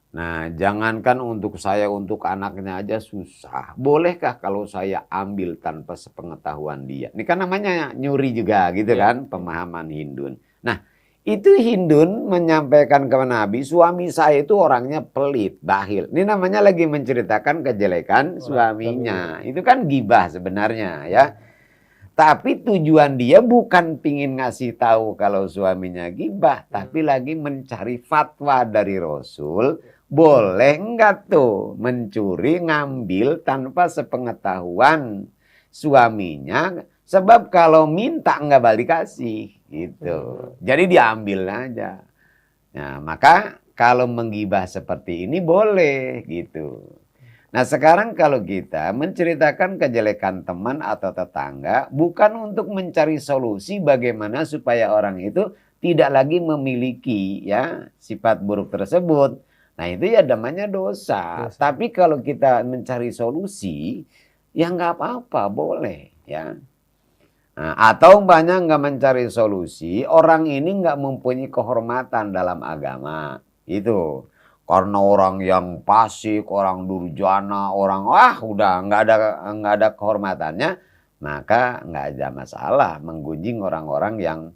Nah, jangankan untuk saya, untuk anaknya aja susah. Bolehkah kalau saya ambil tanpa sepengetahuan dia? Ini kan namanya nyuri juga gitu kan, pemahaman Hindun. Nah, itu Hindun menyampaikan ke Nabi, suami saya itu orangnya pelit, bakhil. Ini namanya lagi menceritakan kejelekan suaminya. Itu kan gibah sebenarnya ya. Tapi tujuan dia bukan pingin ngasih tahu kalau suaminya gibah, tapi lagi mencari fatwa dari Rasul. Boleh enggak tuh mencuri, ngambil tanpa sepengetahuan suaminya? Sebab kalau minta enggak balik kasih, gitu. Jadi diambil aja. Nah, maka kalau menggibah seperti ini boleh, gitu. Nah, sekarang kalau kita menceritakan kejelekan teman atau tetangga, bukan untuk mencari solusi bagaimana supaya orang itu tidak lagi memiliki ya sifat buruk tersebut. Nah, itu ya namanya dosa. Tapi kalau kita mencari solusi, ya nggak apa-apa, boleh ya. Nah, atau banyak nggak mencari solusi, orang ini nggak mempunyai kehormatan dalam agama. Itu. Karena orang yang fasik, orang durjana, orang udah nggak ada kehormatannya, maka nggak ada masalah menggunjing orang-orang yang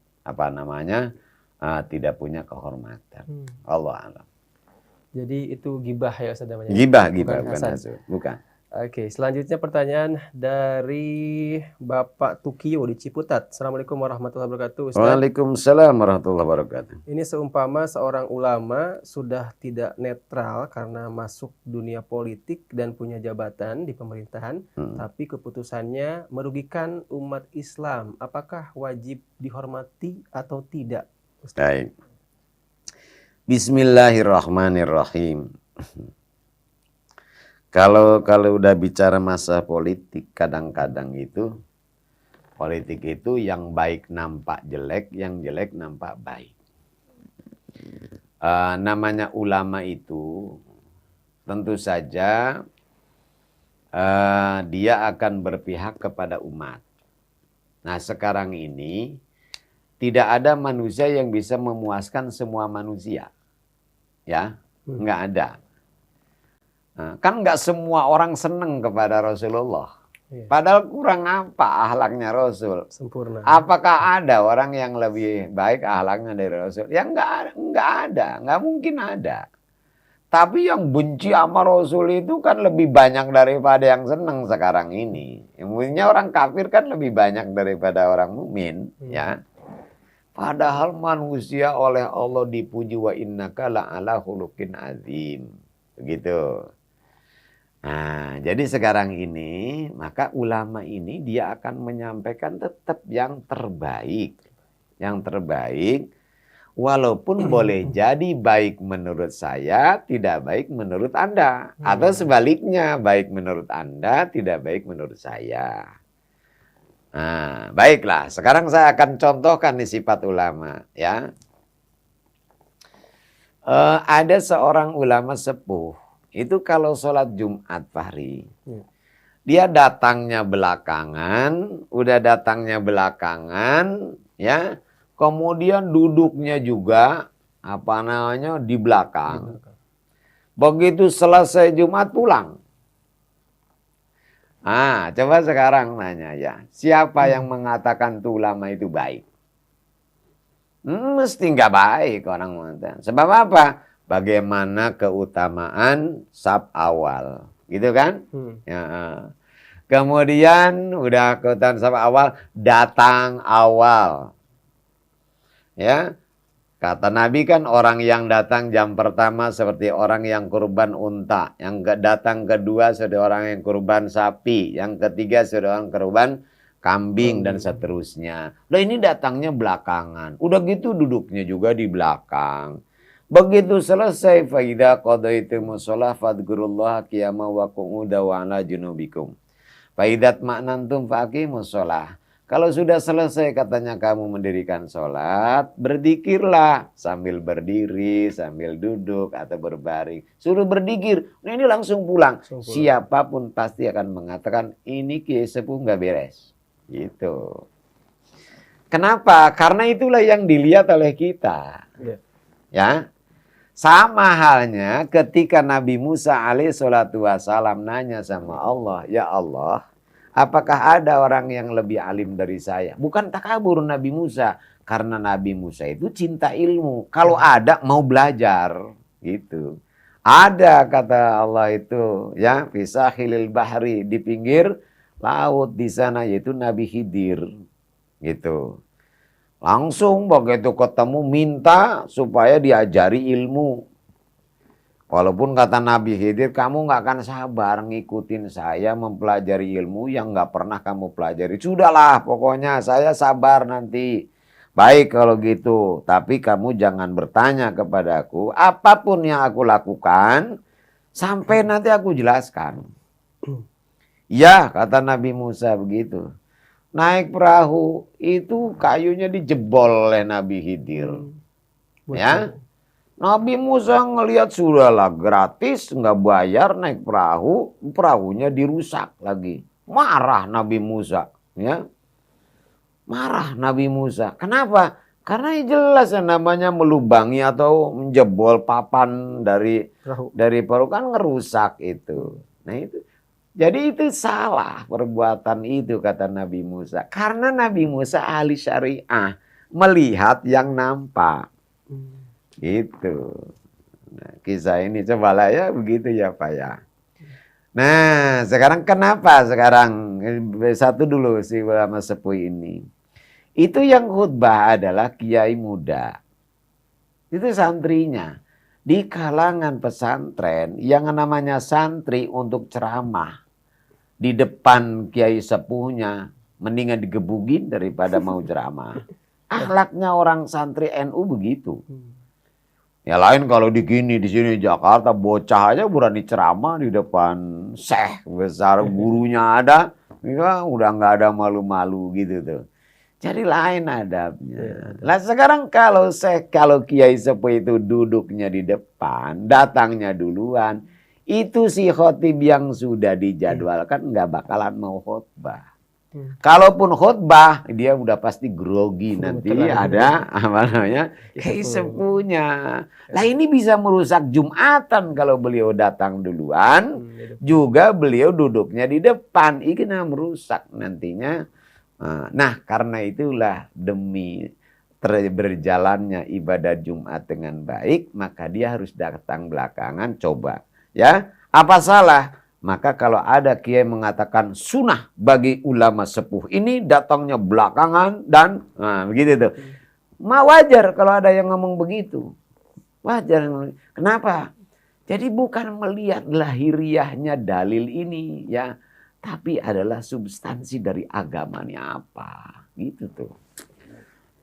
tidak punya kehormatan. Allah alam. Jadi itu gibah ya Ustaz namanya. Gibah bukan hasud, bukan. Oke, selanjutnya pertanyaan dari Bapak Tukiyo di Ciputat. Assalamualaikum warahmatullahi wabarakatuh, Ustaz. Waalaikumsalam warahmatullahi wabarakatuh. Ini seumpama seorang ulama sudah tidak netral karena masuk dunia politik dan punya jabatan di pemerintahan, tapi keputusannya merugikan umat Islam. Apakah wajib dihormati atau tidak, Ustaz? Baik. Bismillahirrahmanirrahim. Kalau udah bicara masa politik, kadang-kadang itu politik itu yang baik nampak jelek, yang jelek nampak baik. Namanya ulama itu tentu saja dia akan berpihak kepada umat. Nah, sekarang ini tidak ada manusia yang bisa memuaskan semua manusia. Ya, nggak ada. Nah, kan nggak semua orang senang kepada Rasulullah. Padahal kurang apa ahlaknya Rasul? Sempurna. Apakah ada orang yang lebih baik ahlaknya dari Rasul? Ya nggak ada, nggak mungkin ada. Tapi yang benci sama Rasul itu kan lebih banyak daripada yang senang sekarang ini. Mungkinnya orang kafir kan lebih banyak daripada orang mukmin, ya. Padahal manusia oleh Allah dipuji, wa innaka la'ala khuluqin azim. Begitu. Nah, jadi sekarang ini, maka ulama ini dia akan menyampaikan tetap yang terbaik. Yang terbaik, walaupun boleh jadi baik menurut saya, tidak baik menurut Anda. Atau sebaliknya, baik menurut Anda, tidak baik menurut saya. Nah, baiklah. Sekarang saya akan contohkan nih sifat ulama. Ya. Ada seorang ulama sepuh. Itu kalau sholat Jumat Fahri, dia datangnya belakangan, ya, kemudian duduknya juga di belakang. Begitu selesai Jumat pulang. Coba sekarang nanya ya, siapa yang mengatakan tuh ulama itu baik? Mesti nggak baik orang mengatakan. Sebab apa? Bagaimana keutamaan saf awal, gitu kan? Ya. Kemudian udah keutamaan saf awal, datang awal, ya. Kata Nabi kan orang yang datang jam pertama seperti orang yang kurban unta, yang datang kedua seperti orang yang kurban sapi, yang ketiga seperti orang kurban kambing dan seterusnya. Loh, ini datangnya belakangan, udah gitu duduknya juga di belakang. Begitu selesai, fa idza qadaytumus shalah fadhkurullaha qiyaman wa qu'udan wa 'ala junubikum. Fa idza ma'nantum faqimus shalah. Kalau sudah selesai katanya kamu mendirikan sholat, berzikirlah sambil berdiri, sambil duduk atau berbaring. Suruh berzikir, nah ini langsung pulang. Siapapun pasti akan mengatakan ini kiai sepuh nggak beres. Gitu. Kenapa? Karena itulah yang dilihat oleh kita. Ya. Sama halnya ketika Nabi Musa alaihissalatu wassalam nanya sama Allah, ya Allah, apakah ada orang yang lebih alim dari saya? Bukan takabur Nabi Musa, karena Nabi Musa itu cinta ilmu. Kalau ada mau belajar, gitu. Ada kata Allah itu, ya, fisahilil bahri, di pinggir laut di sana, yaitu Nabi Khidir, gitu. Langsung begitu ketemu minta supaya diajari ilmu. Walaupun kata Nabi Khidir, kamu nggak akan sabar ngikutin saya mempelajari ilmu yang nggak pernah kamu pelajari. Sudahlah, pokoknya saya sabar nanti. Baik kalau gitu, tapi kamu jangan bertanya kepadaku. Apapun yang aku lakukan, sampai nanti aku jelaskan. Ya, kata Nabi Musa begitu. Naik perahu itu kayunya dijebol oleh Nabi Khidir. Ya, Nabi Musa ngelihat sudahlah gratis, nggak bayar naik perahu, perahunya dirusak lagi. Marah Nabi Musa, ya, marah Nabi Musa. Kenapa? Karena jelas yang namanya melubangi atau menjebol papan dari perahu kan ngerusak itu. Nah itu. Jadi itu salah perbuatan itu kata Nabi Musa. Karena Nabi Musa ahli syariah. Melihat yang nampak. Gitu. Nah, kisah ini cobalah ya begitu ya Pak ya. Nah sekarang kenapa sekarang. Satu dulu si ulama sepuh ini. Itu yang khutbah adalah kiai muda. Itu santrinya. Di kalangan pesantren yang namanya santri untuk ceramah. Di depan kiai sepuhnya, mendingan digebugin daripada mau ceramah. Akhlaknya orang santri NU begitu. Ya lain kalau di sini Jakarta bocah aja berani ceramah di depan syekh besar, gurunya ada, ya udah nggak ada malu-malu gitu tuh. Jadi lain adabnya. Lah sekarang kalau kiai sepuh itu duduknya di depan, datangnya duluan. Itu si khotib yang sudah dijadwalkan nggak bakalan mau khutbah. Kalaupun khutbah dia udah pasti grogi nanti ada apa namanya kiai sepuhnya. Lah ini bisa merusak Jumatan kalau beliau datang duluan, juga beliau duduknya di depan. Ini merusak nantinya. Nah karena itulah demi berjalannya ibadah Jumat dengan baik, maka dia harus datang belakangan coba. Ya, apa salah? Maka kalau ada kiai mengatakan sunnah bagi ulama sepuh ini datangnya belakangan dan begitu tuh. Wajar kalau ada yang ngomong begitu. Wajar. Kenapa? Jadi bukan melihat lahiriahnya dalil ini ya, tapi adalah substansi dari agamanya apa. Gitu tuh.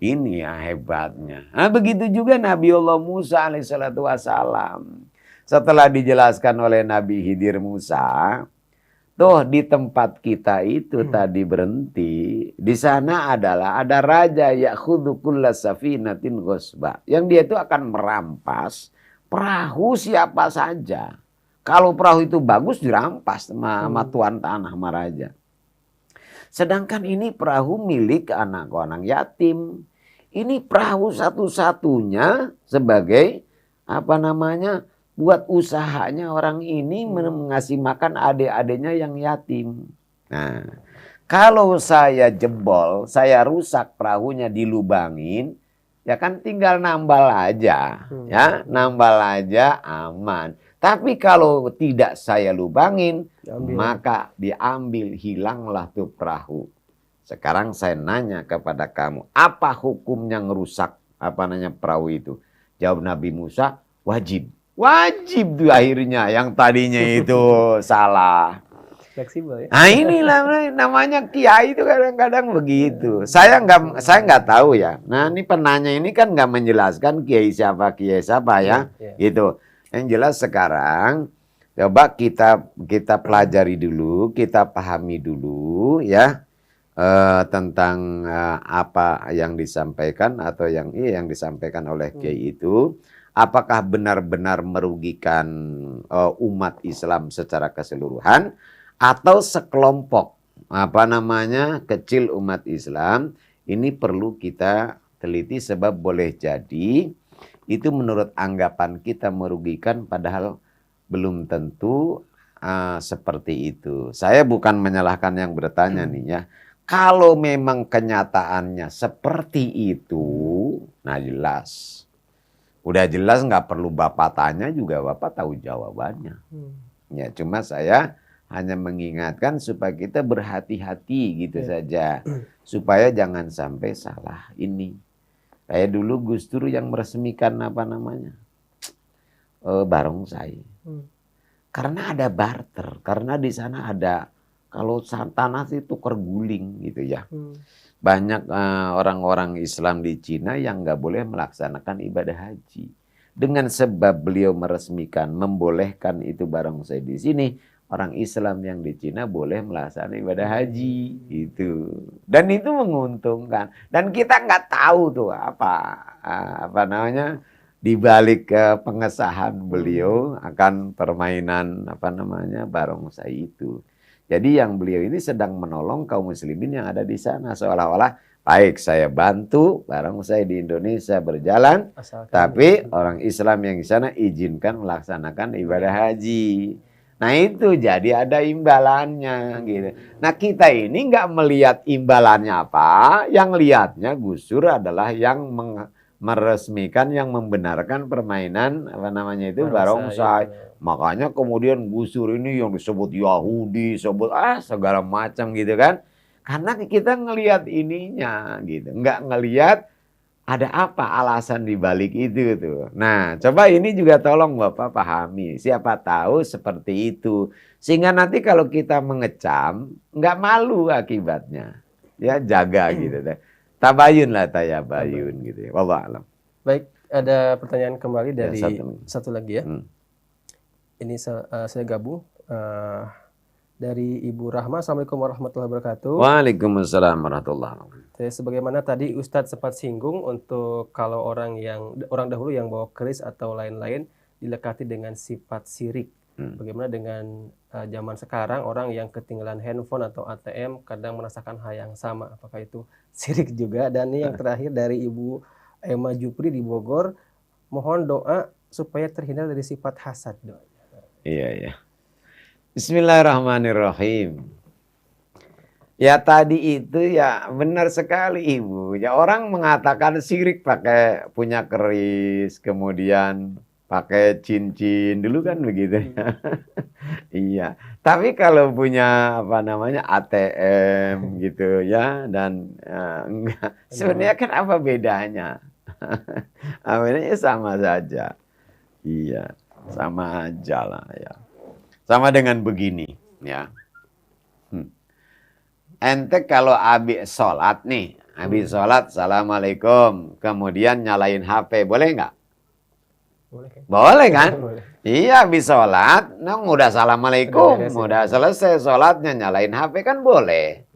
Ini ya hebatnya. Nah, begitu juga Nabi Allah Musa alaihissalatu wassalam. Setelah dijelaskan oleh Nabi Khidir Musa, tuh di tempat kita itu tadi berhenti, di sana ada raja ya'khudhu kulla safinatin ghasba. Yang dia itu akan merampas perahu siapa saja. Kalau perahu itu bagus dirampas sama tuan tanah, sama raja. Sedangkan ini perahu milik anak-anak yatim. Ini perahu satu-satunya sebagai buat usahanya orang ini mengasih makan adik-adiknya yang yatim. Nah, kalau saya jebol, saya rusak perahunya dilubangin, ya kan tinggal nambal aja, ya nambal aja aman. Tapi kalau tidak saya lubangin, maka diambil, hilanglah tuh perahu. Sekarang saya nanya kepada kamu, apa hukumnya ngerusak perahu itu? Jawab Nabi Musa, wajib. Wajib tuh akhirnya yang tadinya itu salah. Fleksibel ya. Nah inilah namanya kiai itu kadang-kadang begitu. Saya nggak tahu ya. Nah ini penanya ini kan nggak menjelaskan kiai siapa ya. Gitu. Yang jelas sekarang coba kita pelajari dulu, kita pahami dulu ya tentang apa yang disampaikan atau yang disampaikan oleh kiai itu. Apakah benar-benar merugikan umat Islam secara keseluruhan atau sekelompok kecil umat Islam? Ini perlu kita teliti sebab boleh jadi itu menurut anggapan kita merugikan, padahal belum tentu seperti itu. Saya bukan menyalahkan yang bertanya nih ya. Kalau memang kenyataannya seperti itu, nah jelas. Udah jelas nggak perlu Bapak tanya juga Bapak tahu jawabannya. Ya, cuma saya hanya mengingatkan supaya kita berhati-hati gitu saja. Supaya jangan sampai salah ini. Kayak dulu Gus Dur yang meresmikan apa namanya? Barongsai. Karena ada barter, karena di sana ada, kalau tanah itu tukar guling gitu ya. Banyak orang-orang Islam di Cina yang nggak boleh melaksanakan ibadah haji. Dengan sebab beliau meresmikan, membolehkan itu barongsai di sini, orang Islam yang di Cina boleh melaksanakan ibadah haji itu. Dan itu menguntungkan. Dan kita nggak tahu tuh apa namanya, di balik pengesahan beliau akan permainan apa namanya barongsai itu. Jadi yang beliau ini sedang menolong kaum muslimin yang ada di sana, seolah-olah baik saya bantu barongsai di Indonesia berjalan, tapi orang Islam yang di sana izinkan melaksanakan ibadah haji. Nah itu jadi ada imbalannya gitu. Nah kita ini nggak melihat imbalannya apa, yang lihatnya Gus Dur adalah yang meresmikan, yang membenarkan permainan apa namanya itu barongsai. Makanya kemudian Gus Dur ini yang disebut Yahudi, disebut segala macam gitu kan. Karena kita ngelihat ininya gitu, nggak ngelihat ada apa alasan di balik itu tuh. Nah, coba ini juga tolong Bapak pahami. Siapa tahu seperti itu. Sehingga nanti kalau kita mengecam, nggak malu akibatnya. Ya jaga gitu deh. Tabayun lah tayabayun gitu ya. Wallahu a'lam. Baik, ada pertanyaan kembali dari satu lagi ya. Ini saya gabung dari Ibu Rahma. Assalamualaikum warahmatullahi wabarakatuh. Waalaikumsalam warahmatullahi wabarakatuh. Sebagaimana tadi Ustadz sempat singgung untuk kalau orang dahulu yang bawa keris atau lain-lain dilekati dengan sifat syirik. Bagaimana dengan zaman sekarang orang yang ketinggalan handphone atau ATM kadang merasakan hal yang sama, apakah itu syirik juga? Dan ini yang terakhir dari Ibu Emma Jupri di Bogor, mohon doa supaya terhindar dari sifat hasad. Iya. Bismillahirrahmanirrahim. Ya tadi itu ya benar sekali Ibu. Ya orang mengatakan syirik pakai punya keris, kemudian pakai cincin, dulu kan begitu ya. Iya, tapi kalau punya apa namanya ATM gitu ya, dan enggak, sebenarnya kan apa bedanya? Bedanya sama saja. Iya, sama aja lah ya. Sama dengan begini ya. Ente kalau habis sholat nih, habis sholat, assalamualaikum, kemudian nyalain HP, boleh nggak? Boleh kan? Boleh. Iya, habis sholat, udah assalamualaikum, udah selesai sholatnya, nyalain HP kan boleh.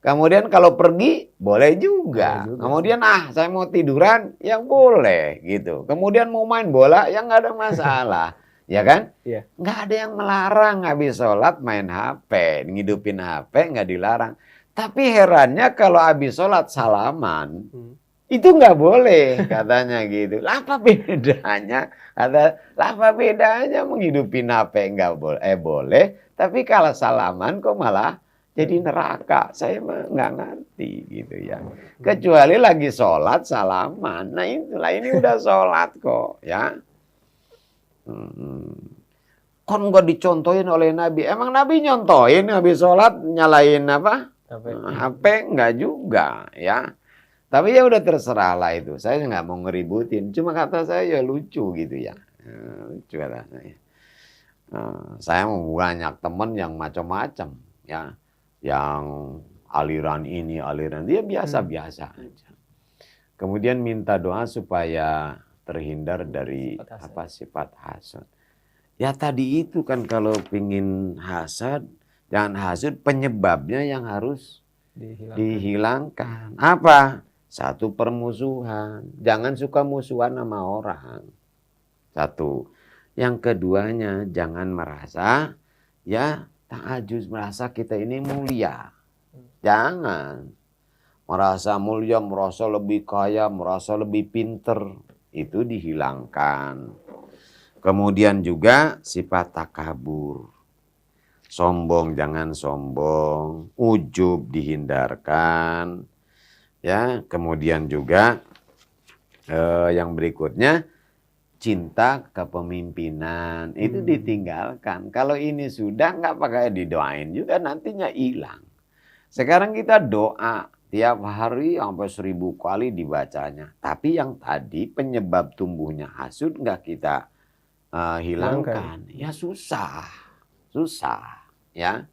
Kemudian kalau pergi, boleh juga. Kemudian saya mau tiduran, ya boleh gitu. Kemudian mau main bola, ya nggak ada masalah. Ya kan? Iya. Nggak ada yang melarang habis sholat main HP, ngidupin HP nggak dilarang. Tapi herannya kalau habis sholat salaman, itu nggak boleh katanya gitu. Lah apa bedanya? Apa bedanya menghidupin HP nggak boleh? Boleh. Tapi kalau salaman kok malah jadi neraka. Saya mah nggak ngerti gitu ya. Kecuali lagi sholat salaman. Nah itulah, ini udah sholat kok ya. Kon nggak dicontohin oleh Nabi. Emang Nabi nyontohin habis sholat nyalain apa? HP nggak juga ya. Tapi ya udah terserah lah itu. Saya nggak mau ngeributin. Cuma kata saya ya lucu gitu ya. Lucu kata saya. Saya mau banyak temen yang macam-macam ya. Yang aliran ini, aliran dia biasa-biasa aja. Kemudian minta doa supaya terhindar dari sifat hasad. Ya tadi itu kan kalau pingin hasad, jangan hasad, penyebabnya yang harus dihilangkan. Apa? Satu, permusuhan. Jangan suka musuhan sama orang. Satu. Yang keduanya, jangan merasa ya ta'ajuz, merasa kita ini mulia. Jangan merasa mulia, merasa lebih kaya, merasa lebih pinter. itu dihilangkan. Kemudian juga sifat takabur. Sombong jangan sombong, ujub dihindarkan. Ya, kemudian juga yang berikutnya cinta kepemimpinan itu ditinggalkan. Kalau ini sudah nggak pakai didoain juga nantinya hilang. Sekarang kita doa tiap hari sampai 1000 kali dibacanya. Tapi yang tadi penyebab tumbuhnya hasud nggak kita hilangkan. Ya susah, ya.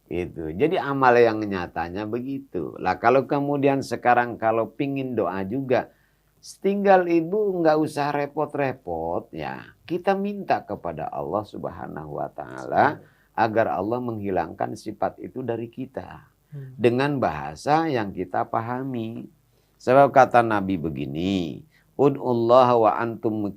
Itu. Jadi amal yang nyatanya begitu. Lah kalau kemudian sekarang kalau pingin doa juga, tinggal ibu nggak usah repot-repot ya. Kita minta kepada Allah Subhanahu wa taala agar Allah menghilangkan sifat itu dari kita dengan bahasa yang kita pahami. Sebab kata Nabi begini, ud'ullaha wa antum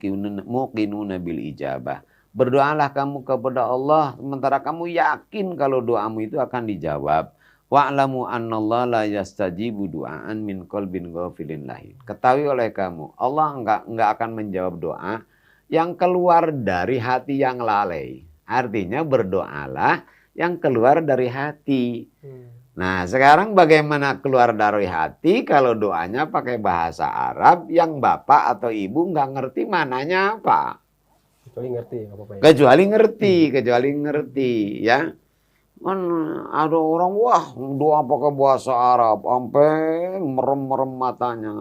muqinuna bil ijabah. Berdoalah kamu kepada Allah sementara kamu yakin kalau doamu itu akan dijawab. Wa'lamu annallaha la yastajibu du'aan min qalbin ghafilin lahin. Ketahui oleh kamu, Allah enggak akan menjawab doa yang keluar dari hati yang lalai. Artinya berdoalah yang keluar dari hati. Nah, sekarang bagaimana keluar dari hati kalau doanya pakai bahasa Arab yang bapak atau ibu enggak ngerti mananya apa? Kecuali ngerti ya. Kan ada orang wah doa pakai bahasa Arab sampai merem-merem matanya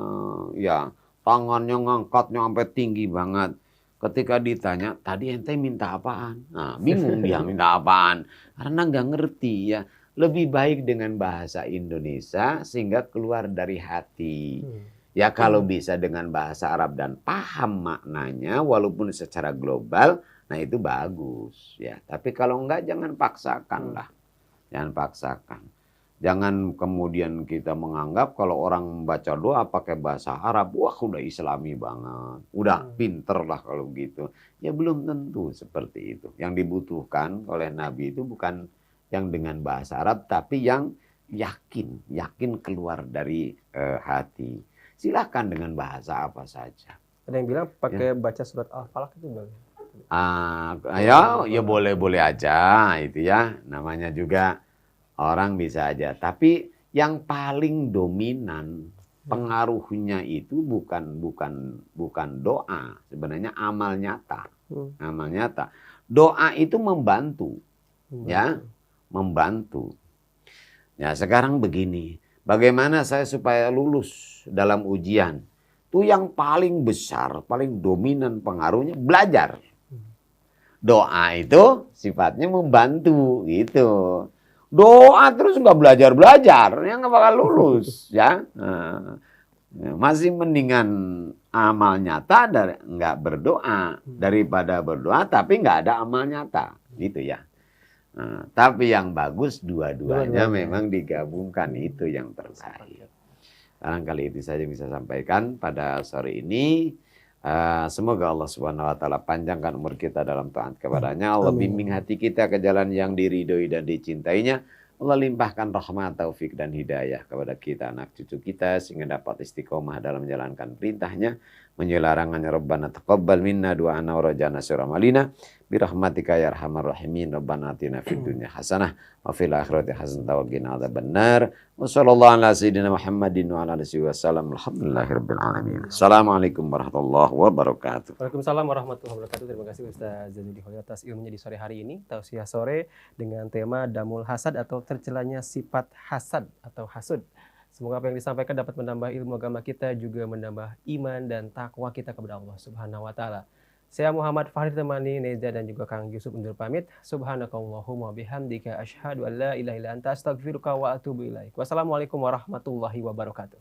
ya, tangannya ngangkatnya sampai tinggi banget. Ketika ditanya tadi ente minta apaan, nah bingung dia minta apaan karena nggak ngerti ya. Lebih baik dengan bahasa Indonesia sehingga keluar dari hati. Ya kalau bisa dengan bahasa Arab dan paham maknanya walaupun secara global, nah itu bagus ya. Tapi kalau enggak jangan paksakan lah. Jangan paksakan. Jangan kemudian kita menganggap kalau orang membaca doa pakai bahasa Arab, wah udah islami banget. Udah pinter lah kalau gitu. Ya belum tentu seperti itu. Yang dibutuhkan oleh Nabi itu bukan yang dengan bahasa Arab, tapi yang yakin keluar dari hati. Silahkan dengan bahasa apa saja. Ada yang bilang pakai baca surat Al-Falaq itu boleh. Ya boleh-boleh aja itu ya. Namanya juga orang bisa aja. Tapi yang paling dominan pengaruhnya itu bukan doa. Sebenarnya amal nyata. Amal nyata. Doa itu membantu. Ya, membantu. Ya sekarang begini. Bagaimana saya supaya lulus dalam ujian? Itu yang paling besar, paling dominan pengaruhnya belajar. Doa itu sifatnya membantu gitu. Doa terus nggak belajar, ya nggak bakal lulus ya. Masih mendingan amal nyata dari nggak berdoa daripada berdoa tapi nggak ada amal nyata gitu ya. Tapi yang bagus dua-duanya memang digabungkan itu yang terbaik. Barangkali itu saja yang bisa sampaikan pada sore ini. Semoga Allah Subhanahu wa taala panjangkan umur kita dalam taat kepadanya. Allah bimbing hati kita ke jalan yang diridhoi dan dicintainya. Allah limpahkan rahmat, taufik dan hidayah kepada kita, anak cucu kita sehingga dapat istiqomah dalam menjalankan perintahnya, menjauhi larangannya. Rabbana taqabbal minna du'ana wa rajana suramalina birahmatika ya arhamar rahimin. Rabbana atina fid dunya hasanah wa fil akhirati hasanah wa qina adzabannar. Wa sallallahu ala sayyidina Muhammadin wa ala alihi wasallam. Alhamdulillahirabbil alamin. Assalamualaikum warahmatullahi wabarakatuh. Waalaikumsalam warahmatullahi wabarakatuh. Terima kasih Ustaz Zainuddin Khalil atas ilmunya di sore hari ini. Tausiah sore dengan tema Damul Hasad atau tercelanya sifat hasad atau hasud. Semoga apa yang disampaikan dapat menambah ilmu agama kita, juga menambah iman dan takwa kita kepada Allah Subhanahu wa taala. Saya Muhammad Fahri temani Neza dan juga Kang Yusuf undur pamit. Subhanakallahumma bihamdika asyhadu an la ilaha illa anta astaghfiruka wa atubu ilaik. Wassalamualaikum warahmatullahi wabarakatuh.